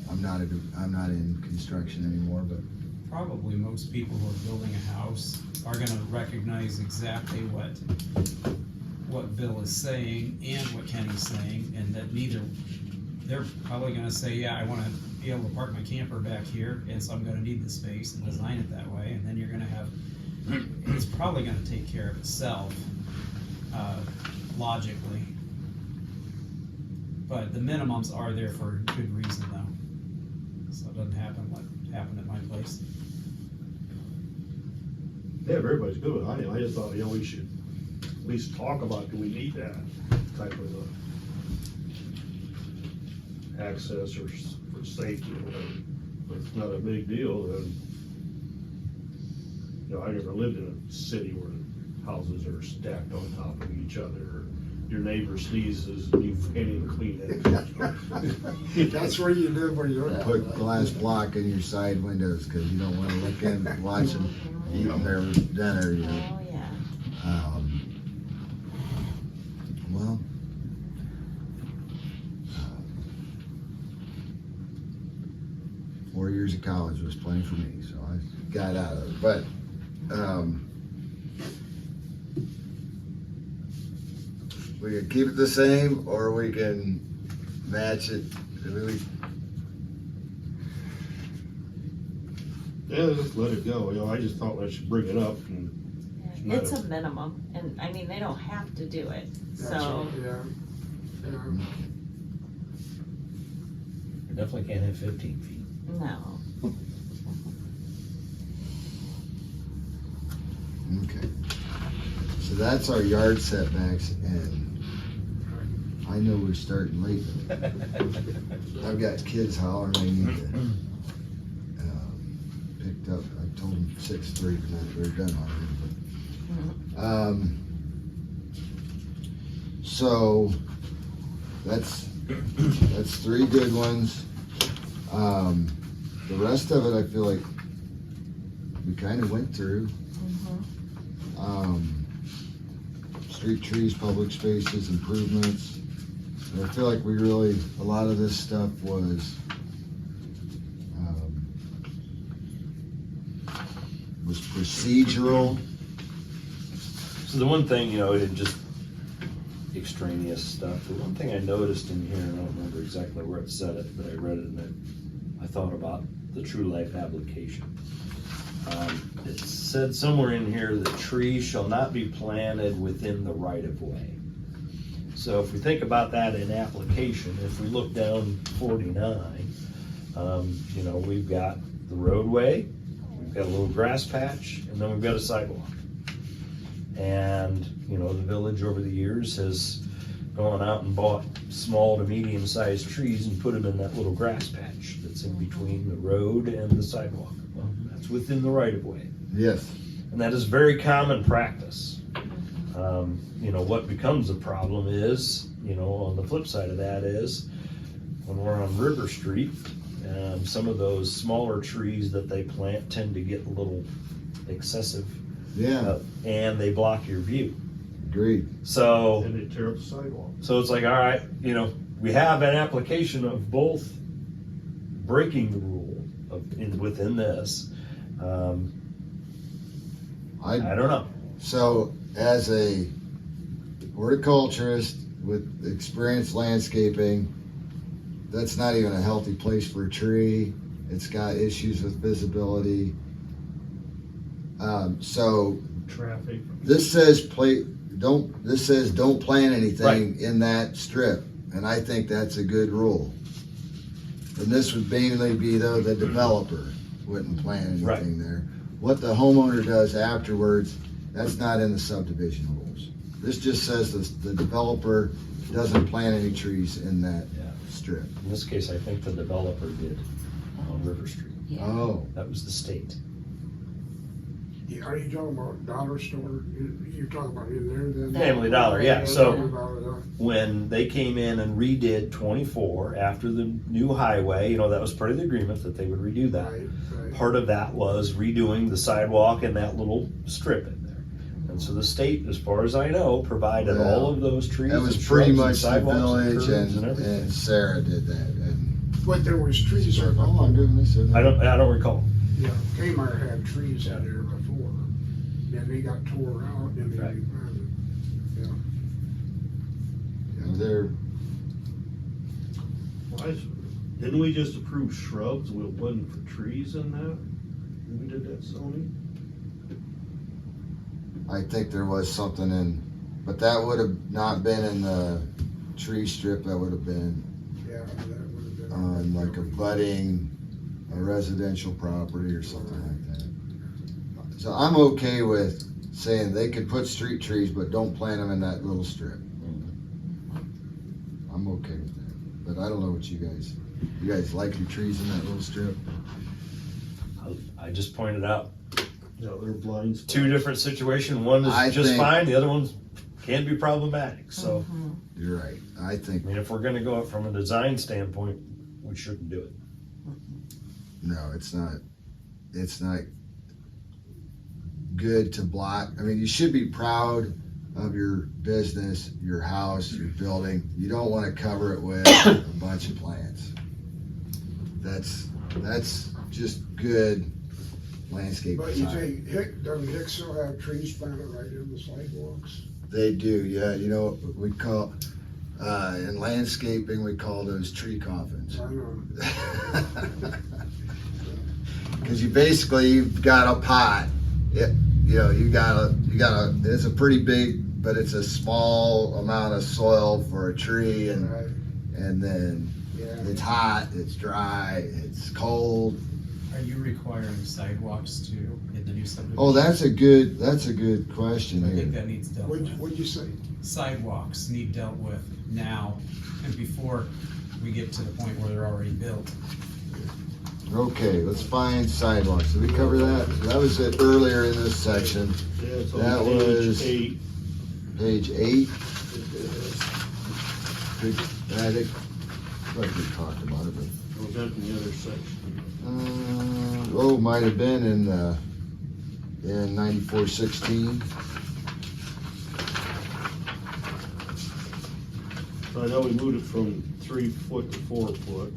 I'm not in construction anymore, but probably most people who are building a house are gonna recognize exactly what Bill is saying and what Kenny's saying, and that they're probably gonna say, yeah, I wanna be able to park my camper back here, and so I'm gonna need the space and design it that way, and then you're gonna have, it's probably gonna take care of itself, logically. But the minimums are there for a good reason though, so it doesn't happen what happened at my place. Yeah, everybody's good with it. I just thought, we should at least talk about, do we need that type of access or for safety or whatever. If it's not a big deal, then, I never lived in a city where the houses are stacked on top of each other, or your neighbor sneezes and you can't even clean it. That's where you live when you're. Put glass block in your side windows, cause you don't wanna look in, watch them eating their dinner, you know. Oh, yeah. Well. 4 years of college was plenty for me, so I got out of it, but, we can keep it the same, or we can match it. I mean, Yeah, just let it go, I just thought I should bring it up and Yeah, it's a minimum, and I mean, they don't have to do it, That's so. it, yeah. You definitely can't have 15 feet. No. Okay. So that's our yard setbacks, and I know we're starting late. I've got kids hollering, I need to, picked up, I told them 6:03, but we're done already, but, so, that's 3 good ones. The rest of it, I feel like we kind of went through. Street trees, public spaces, improvements. And I feel like we really, a lot of this stuff was procedural. So the one thing, it just extraneous stuff. The one thing I noticed in here, and I don't remember exactly where it said it, but I read it and I thought about the True Life application. It said somewhere in here that trees shall not be planted within the right of way. So if we think about that in application, if we look down 49, we've got the roadway, we've got a little grass patch, and then we've got a sidewalk. And, the village over the years has gone out and bought small to medium-sized trees and put them in that little grass patch that's in between the road and the sidewalk. Well, that's within the right of way. Yes. And that is very common practice. What becomes a problem is, on the flip side of that is, when we're on River Street, some of those smaller trees that they plant tend to get a little excessive. Yeah. And they block your view. Agreed. So. and they tear up the sidewalk. So it's like, all right, we have an application of both breaking the rule within this. I don't know. So as a horticulturist with experienced landscaping, that's not even a healthy place for a tree. It's got issues with visibility. So Traffic. this says don't plant anything in that strip, and I think that's a good rule. And this would mainly be though the developer wouldn't plant anything there. What the homeowner does afterwards, that's not in the subdivision rules. This just says the developer doesn't plant any trees in that strip. In this case, I think the developer did on River Street. Oh, That was the state. Are you talking about dollar store? You're talking about in there then? Family Dollar, yeah. So So. when they came in and redid 24 after the new highway, that was part of the agreement that they would redo that. Right. Part of that was redoing the sidewalk and that little strip in there. And so the state, as far as I know, provided all of those trees that and was pretty shrubs and much the sidewalks village, curbs and everything. Sarah did that. And But there was trees. oh, I'm doing this. I don't recall. Yeah, Kmart had trees in there before, then they got tore out, and they Right. replanted. They're, Didn't we just approve shrubs with one for trees in that? When we did that zoning? I think there was something in, but that would have not been in the tree strip, that would have been Yeah, that would have been. on like a budding, a residential property or something like that. So I'm okay with saying they could put street trees, but don't plant them in that little strip. I'm okay with that, but I don't know what you guys like your trees in that little strip? I just pointed out Yeah, they're blinds. two different situations. One I is just think- fine, the other one can be problematic. So, You're right, I think, I mean, if we're gonna go up from a design standpoint, we shouldn't do it. no, it's not good to block, I mean, you should be proud of your business, your house, your building. You don't wanna cover it with a bunch of plants. That's just good landscape But you design. say, doesn't Hick still have trees planted right in the sidewalks? They do, yeah, you know, what we call, in landscaping, we call those tree coffins. I know. Cause you've got a pot, it's a pretty big, but it's a small amount of soil for a tree and Right, then yeah. it's hot, it's dry, it's cold. Are you requiring sidewalks too in the new subdivision? Oh, that's a good question I think here. that needs dealt with. What'd you say? Sidewalks need dealt with now and before we get to the point where they're already built. Okay, let's find sidewalks. Did we cover that? That was it earlier in this section, Yeah, it's That on was- page 8. page 8. I think we talked about it, but. Was that in the other section? Might have been in 9416. I know we moved it from 3 foot to 4 foot.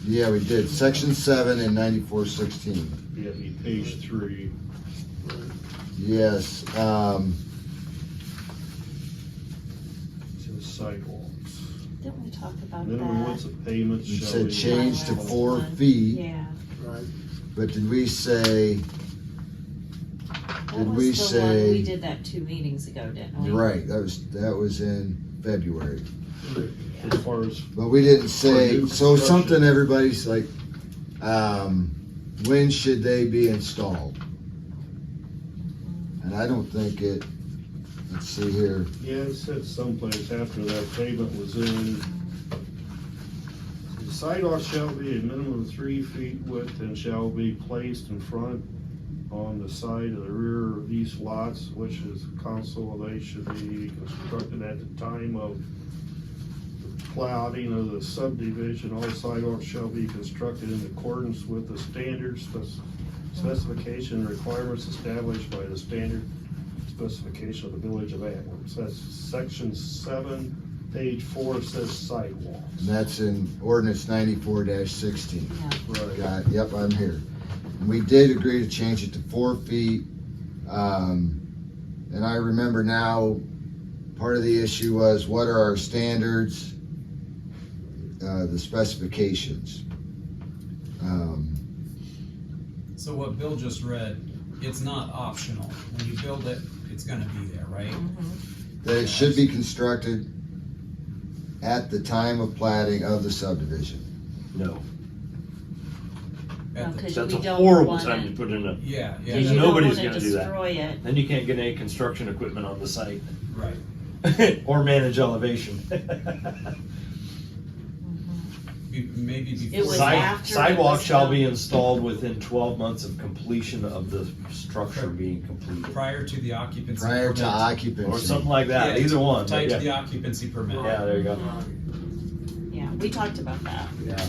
Yeah, we did. Section 7 in 9416. Yeah, page 3. Yes. So sidewalks. Didn't we talk about Minimum that? widths of pavements You shall said be. change to Last 4 one. feet, Yeah. Right, but did we say, That Did was we the one, say- we did that 2 meetings ago, didn't we? right, that was in February. As far as, But we didn't say, For new so construction. something everybody's like, when should they be installed? And I don't think let's see here. yeah, it said someplace after that pavement was in. The sidewalk shall be a minimum of 3 feet width and shall be placed in front on the side of the rear of these lots, which is council, they should be constructed at the time of plotting of the subdivision. All sidewalks shall be constructed in accordance with the standards, specification and requirements established by the standard specification of the Village of Antwerp. So that's section 7, page 4 says sidewalks. And that's in ordinance 94-16. Right. Yep, I'm here. And we did agree to change it to 4 feet. And I remember now, part of the issue was what are our standards, the specifications. So what Bill just read, it's not optional. When you build it, it's gonna be there, right? That it should be constructed at the time of plating of the subdivision. No, At the- Because that's we a don't horrible wanna- time to put in a, Yeah, Because yeah, you don't Nobody's wanna gonna do that. destroy it. then you can't get any construction equipment on the site. right. Or manage elevation. Maybe It before. was Side- after it Sidewalk was shall be done. installed within 12 months of completion of the structure being completed. Prior to the occupancy. Prior to permit. occupancy. Or something like that, Yeah, either one. but Tied to yeah. the occupancy permit. Yeah, there you go. Yeah, we talked about that. Yeah.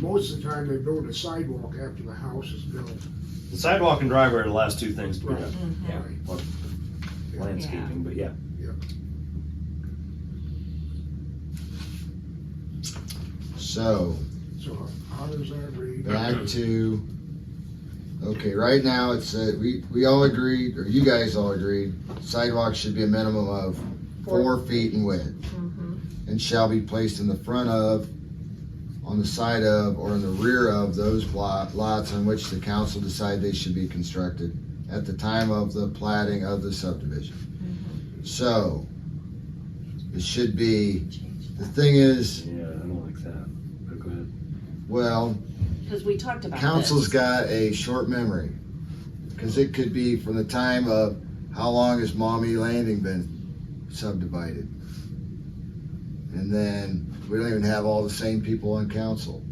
most of the time they build a sidewalk after the house is built. The sidewalk and driveway are the last two things to be Right. done. Yeah. Right. Landscaping, but yeah. So, So how does that read? back to, okay, right now it's, we all agreed, or you guys all agreed, sidewalks should be a minimum of 4 feet in width Mhm. and shall be placed in the front of, on the side of, or in the rear of those lots on which the council decide they should be constructed at the time of the plating of the subdivision. So, it should be, the thing is, Yeah, I don't like that, but go ahead. well, Cause we talked about council's this. got a short memory. Cause it could be from the time of how long has Mommy Landing been subdivided? And then we don't even have all the same people on council.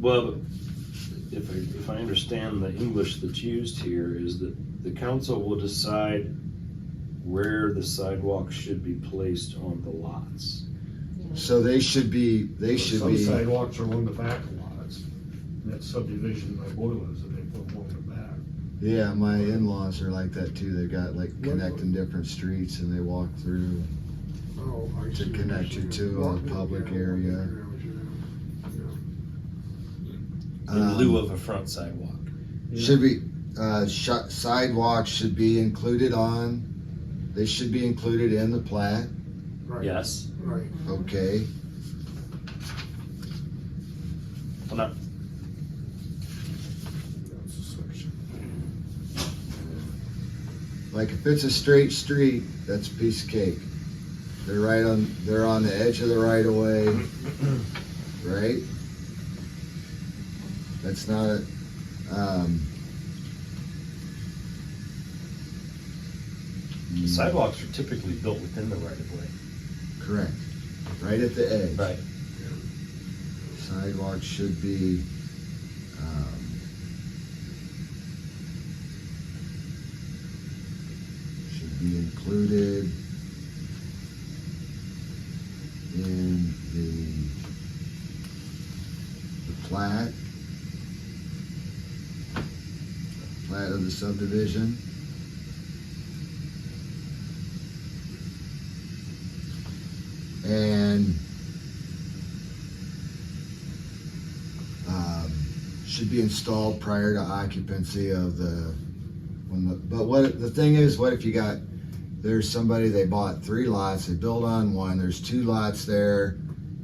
Well, if I understand the English that's used here, is that the council will decide where the sidewalk should be placed on the lots. So they should be, Some sidewalks are along the back lots. That subdivision, like Boylan's, that they put along the back. yeah, my in-laws are like that too. They've got like connecting different streets and they walk through. Oh, I To see. connect you to a public area. In lieu of a front sidewalk. Should be, sidewalks should be included on, they should be included in the plat, Right, Yes. right. okay? Well, not, That's a section. Like if it's a straight street, that's a piece of cake. They're on the edge of the right of way, right? That's not a, sidewalks are typically built within the right of way. correct, right at the edge. Right. Sidewalks should be, should be included in the plat of the subdivision. And should be installed prior to occupancy of but what, the thing is, what if you got, there's somebody, they bought 3 lots, they built on one, there's 2 lots there,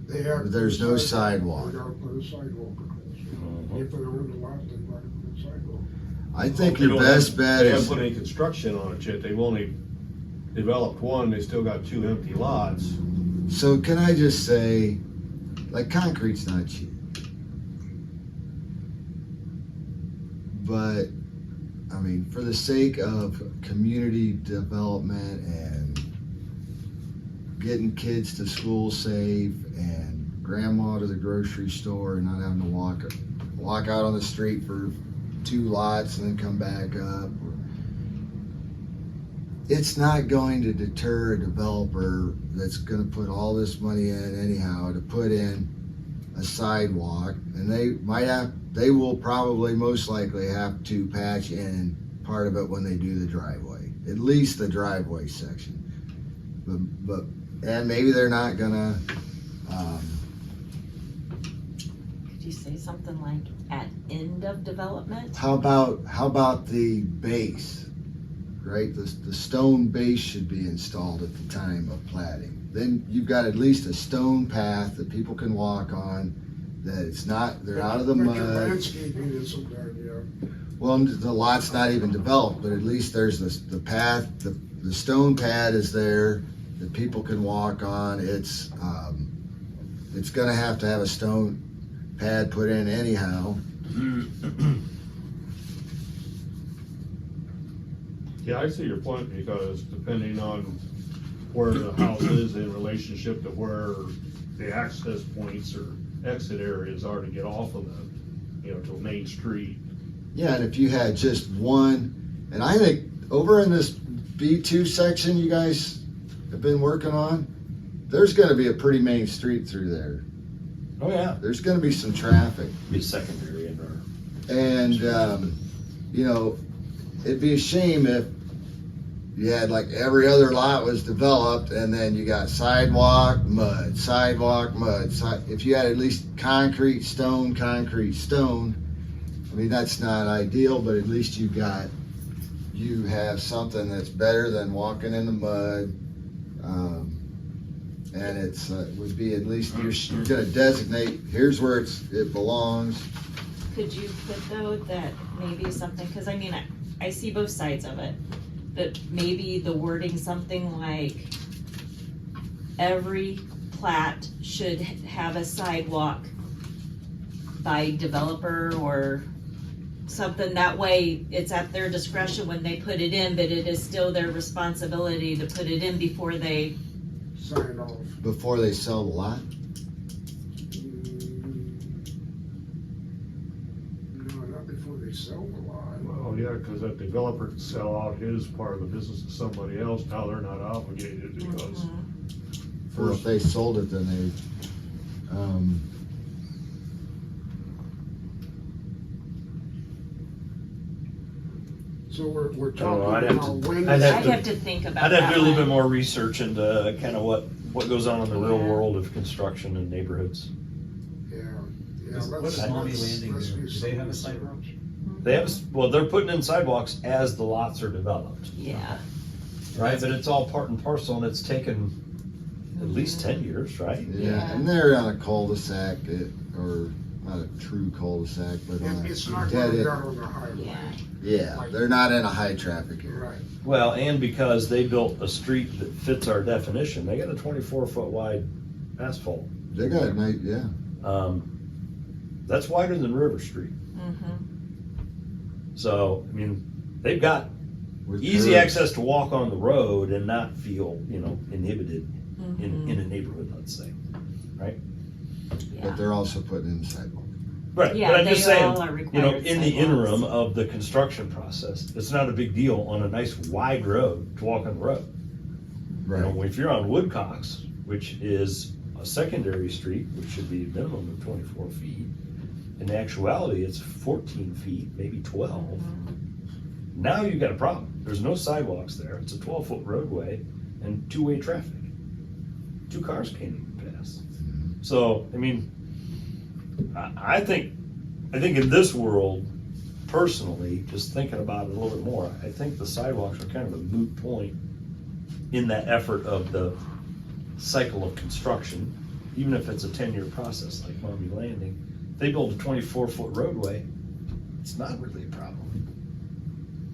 They have to There's put a no sidewalk. They gotta put a sidewalk across. If they own the lot, they gotta put a sidewalk. I think They your don't best have- bet They haven't is, put any construction on it yet. They've only developed one. They still got 2 empty lots. so can I just say, like, concrete's not cheap. But, I mean, for the sake of community development and getting kids to school safe and grandma to the grocery store and not having to walk out on the street for 2 lots and then come back up. It's not going to deter a developer that's gonna put all this money in anyhow to put in a sidewalk, and they will probably most likely have to patch in part of it when they do the driveway, at least the driveway section. But and maybe they're not gonna, Could you say something like at end of development? how about the base, right? The stone base should be installed at the time of platting. Then you've got at least a stone path that people can walk on, that it's not, they're out of the But your mud. landscaping isn't there yet. Well, the lot's not even developed, but at least there's the path, the stone pad is there that people can walk on. It's gonna have to have a stone pad put in anyhow. Yeah, I see your point, because depending on where the house is in relationship to where the access points or exit areas are to get off of the, to Main Street. Yeah, and if you had just one, and I think over in this B2 section you guys have been working on, there's gonna be a pretty main street through there. Oh, yeah. There's gonna be some traffic. Be a secondary in our. And, it'd be a shame if you had like every other lot was developed, and then you got sidewalk, mud, sidewalk, mud. If you had at least concrete, stone, I mean, that's not ideal, but at least you have something that's better than walking in the mud. And it's, would be at least, you're gonna designate, here's where it belongs. Could you put though that maybe something, cause I mean, I see both sides of it, but maybe the wording something like every plat should have a sidewalk by developer or something, that way it's at their discretion when they put it in, but it is still their responsibility to put it in before they. Sign off. Before they sell the lot? No, not before they sell the lot. Well, yeah, cause that developer could sell out his part of the business to somebody else, now they're not obligated because Or if they sold it, then they, So we're know, talking I'd have about to- when. I'd I'd have to think about I'd that have to do a little bit one. more research into kind of what goes on in the real Yeah. world of construction and neighborhoods. Yeah, yeah. What let's- does Mommy let's- Landing let's do? Do they have a some sidewalk? research. They have, well, they're putting in sidewalks as the lots are developed, Yeah, right? But it's all part and parcel, and it's taken at least 10 years, right? yeah, and they're on a cul-de-sac, or not a true cul-de-sac, but on It's a not dead going end. down on the highway. yeah. Yeah, they're not in a high traffic area. Right. Well, and because they built a street that fits our definition, they got a 24-foot wide asphalt. They got a nice, yeah. That's wider than River Street. Mm-hmm. So, I mean, they've got with easy curbs. access to walk on the road and not feel, inhibited Mm-hmm. in a neighborhood, let's say. But Yeah, they're also putting in sidewalk. Right, yeah, but I'm just they saying, all are required in the sidewalks. interim of the construction process, it's not a big deal on a nice wide road to walk on the road. If you're on Woodcocks, which is a secondary street, which should be a minimum of 24 feet, in actuality, it's 14 feet, maybe 12. Now you've got a problem. There's no sidewalks there. It's a 12-foot roadway and two-way traffic. 2 cars can't even pass. So, I mean, I think in this world, personally, just thinking about it a little bit more, I think the sidewalks are kind of a moot point in that effort of the cycle of construction, even if it's a 10-year process like Mommy Landing. If they build a 24-foot roadway, it's not really a problem.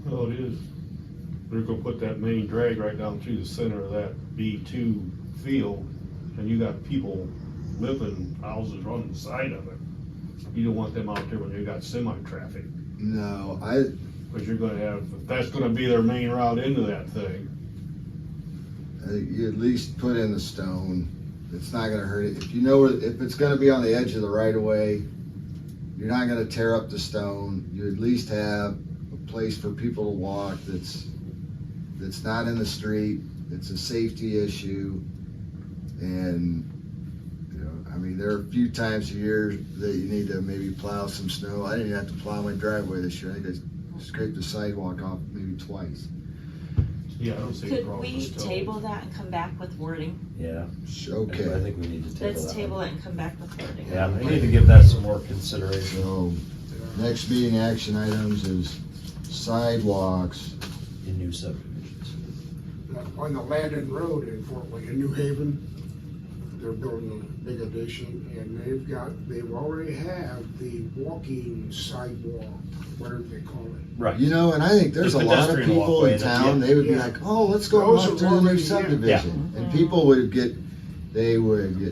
Well, it is. They're gonna put that main drag right down through the center of that B2 field, and you got people living houses on the side of it. You don't want them out there when you got semi-traffic, No, because you're gonna have, if that's gonna be their main route into that thing. You at least put in the stone. It's not gonna hurt it. If you know if it's gonna be on the edge of the right of way, you're not gonna tear up the stone. You at least have a place for people to walk that's not in the street. It's a safety issue. And, I mean, there are a few times a year that you need to maybe plow some snow. I didn't even have to plow my driveway this year. I think I scraped the sidewalk off maybe twice. Yeah, I don't see a Could problem we with stone. table that and come back with wording? Yeah. I Okay, think we need to table that. Let's table it and come back with wording. Yeah, we need to give that some more consideration so next meeting action items is sidewalks. in new subdivisions. On the Landon Road in Fort Wayne, in New Haven, they're building a big addition, and they've already have the walking sidewalk, whatever they call it. Right. And I think there's The a lot of pedestrian people walkway, in town, they would be Yeah. like, oh, let's go Those walk are through the new already, yeah. subdivision. Yeah. And people would get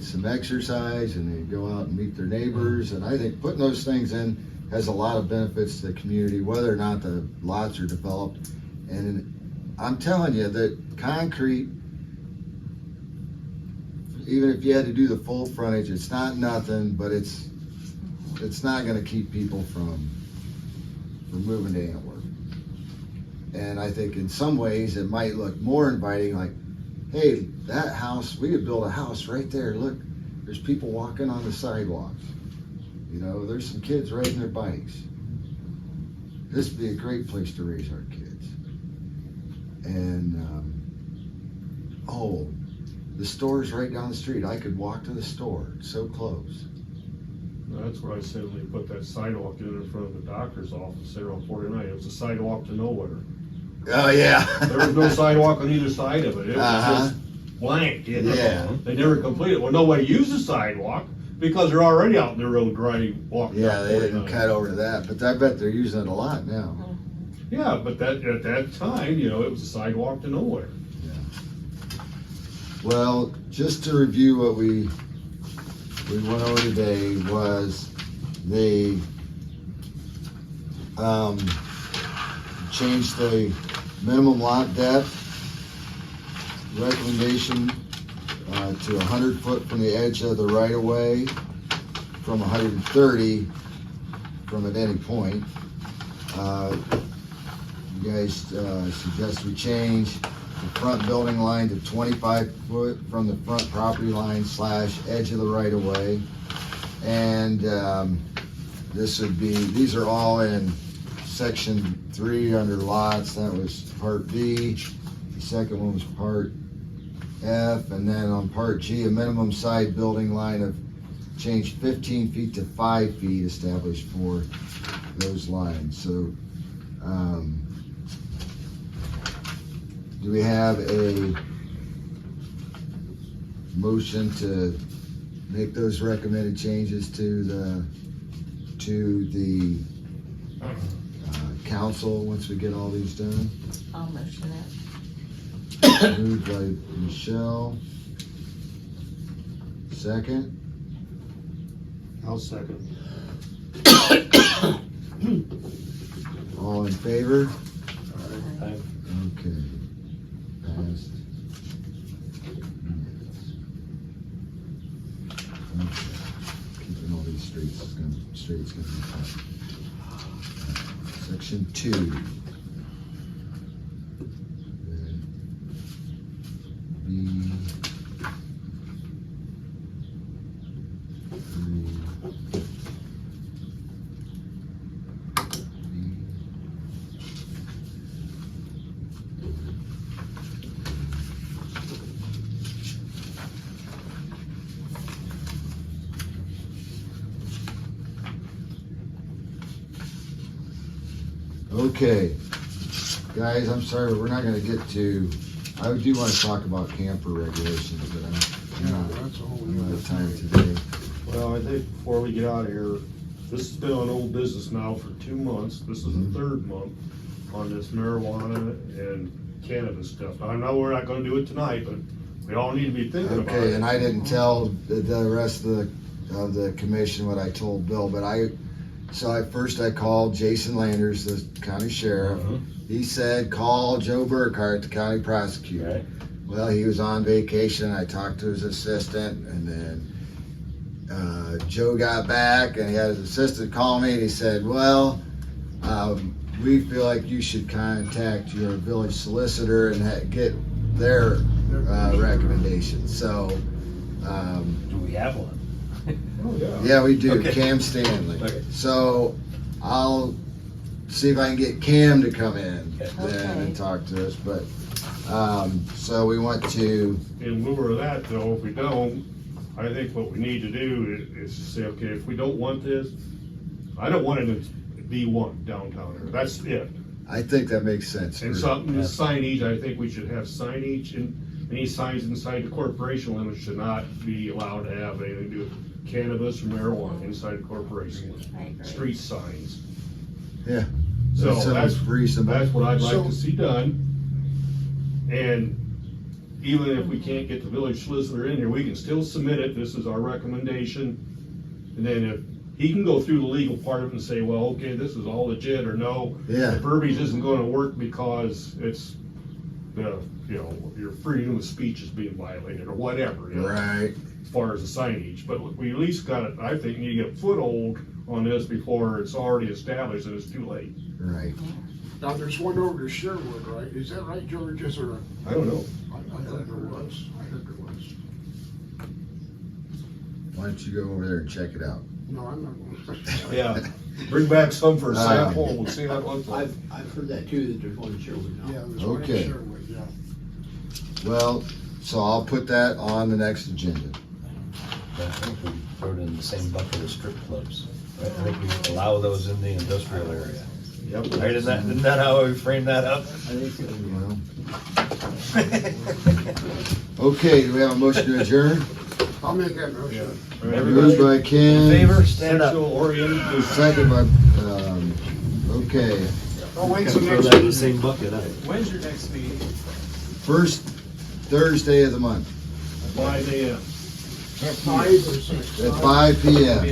some exercise, and they'd go out and meet their neighbors, and I think putting those things in has a lot of benefits to the community, whether or not the lots are developed. And I'm telling you that concrete, even if you had to do the full frontage, it's not nothing, but it's not gonna keep people from moving to Antwerp. And I think in some ways it might look more inviting, like, hey, that house, we could build a house right there. Look, there's people walking on the sidewalks. There's some kids riding their bikes. This would be a great place to raise our kids. And, oh, the store's right down the street. I could walk to the store, it's so close. That's what I said when they put that sidewalk in front of the doctor's office there on 49. It was a sidewalk to nowhere. Oh, yeah. There was no sidewalk on either side of it. It was Uh-huh. just blank. You know? Yeah. They never completed it. Well, nobody used the sidewalk because they're already out in the road driving, walking. Yeah, down they didn't 49. cut over to that, but I bet they're using it a lot now. Yeah, but that at that time, you know, it was a sidewalk to nowhere. Well, just to review what we went over today was they changed the minimum lot depth recommendation to 100 foot from the edge of the right of way, from 130 from at any point. You guys suggest we change the front building line to 25 foot from the front property line / edge of the right of way. And this would be, these are all in section 3 under lots. That was part B. The second one was part F. And then on part G, a minimum side building line of change 15 feet to 5 feet established for those lines. So do we have a motion to make those recommended changes to the council once we get all these done? I'll motion it. Moved by Michelle. Second? I'll second. All in favor? Aye. Okay. Passed. Okay. Keeping all these streets is gonna be tough. Section 2. B. 3. Okay, guys, I'm sorry, we're not gonna get to, I do wanna talk about camper regulations, but That's a whole I'm out new of time today. Well, I think before we get out of here, this has been on old business now for 2 months. This is the third month on this marijuana and cannabis stuff. I know we're not gonna do it tonight, but we all need to be thinking about it. Okay, and I didn't tell the rest of the commission what I told Bill, but I called Jason Landers, the county sheriff. He said, call Joe Burkhart, the county prosecutor. Right. Well, he was on vacation. I talked to his assistant, and then Joe got back, and he had his assistant call me, and he said, well, we feel like you should contact your village solicitor and get their recommendations. So, Do we have one? Oh, yeah. yeah, we do. Okay. Cam Stanley. Okay. So I'll see if I can get Cam to come in then Okay. and talk to us. But so we want to. In lieu of that, though, if we don't, I think what we need to do is say, okay, if we don't want this, I don't want it to be one downtown here. That's it. I think that makes sense. And something, the signage, I think we should have signage, and any signs inside the corporation limits should not be allowed to have anything to do with cannabis or marijuana inside the corporation limits. I agree. Street signs. Yeah. So That sounds reasonable. That's what I'd like So- to see done. And even if we can't get the village solicitor in here, we can still submit it. This is our recommendation. And then if he can go through the legal part of it and say, well, okay, this is all legit, or no, Yeah. the verbiage isn't gonna work because it's the, you know, your freedom of speech is being violated, or whatever, you know, Right. as far as the signage. But we at least got it, I think, need to get a foothold on this before it's already established and it's too late. Right. Now, there's one over to Sherwood, right? Is that right, George? Is there a, I don't know. I heard there was. I heard there was. Why don't you go over there and check it out? No, I'm not going. Yeah, Bring back some for a Ah. sample and we'll see how it looks like. I've heard that too, that there's one in Sherwood now. Yeah, there's one in Okay. Sherwood, yeah. Well, so I'll put that on the next agenda. I think we throw it in the same bucket as strip clubs. I think we allow those in the industrial area. Yep. Right, isn't that how we frame that up? I think so. Well, okay, do we have a motion to adjourn? I'll make that motion. Moved by In Ken, favor, stand up. Central oriented. second by, okay. Oh, when's the Throw next that in the meeting? same bucket, huh? When's your next meeting? First Thursday of the month 5 AM. At 5 or 6? at 5 PM.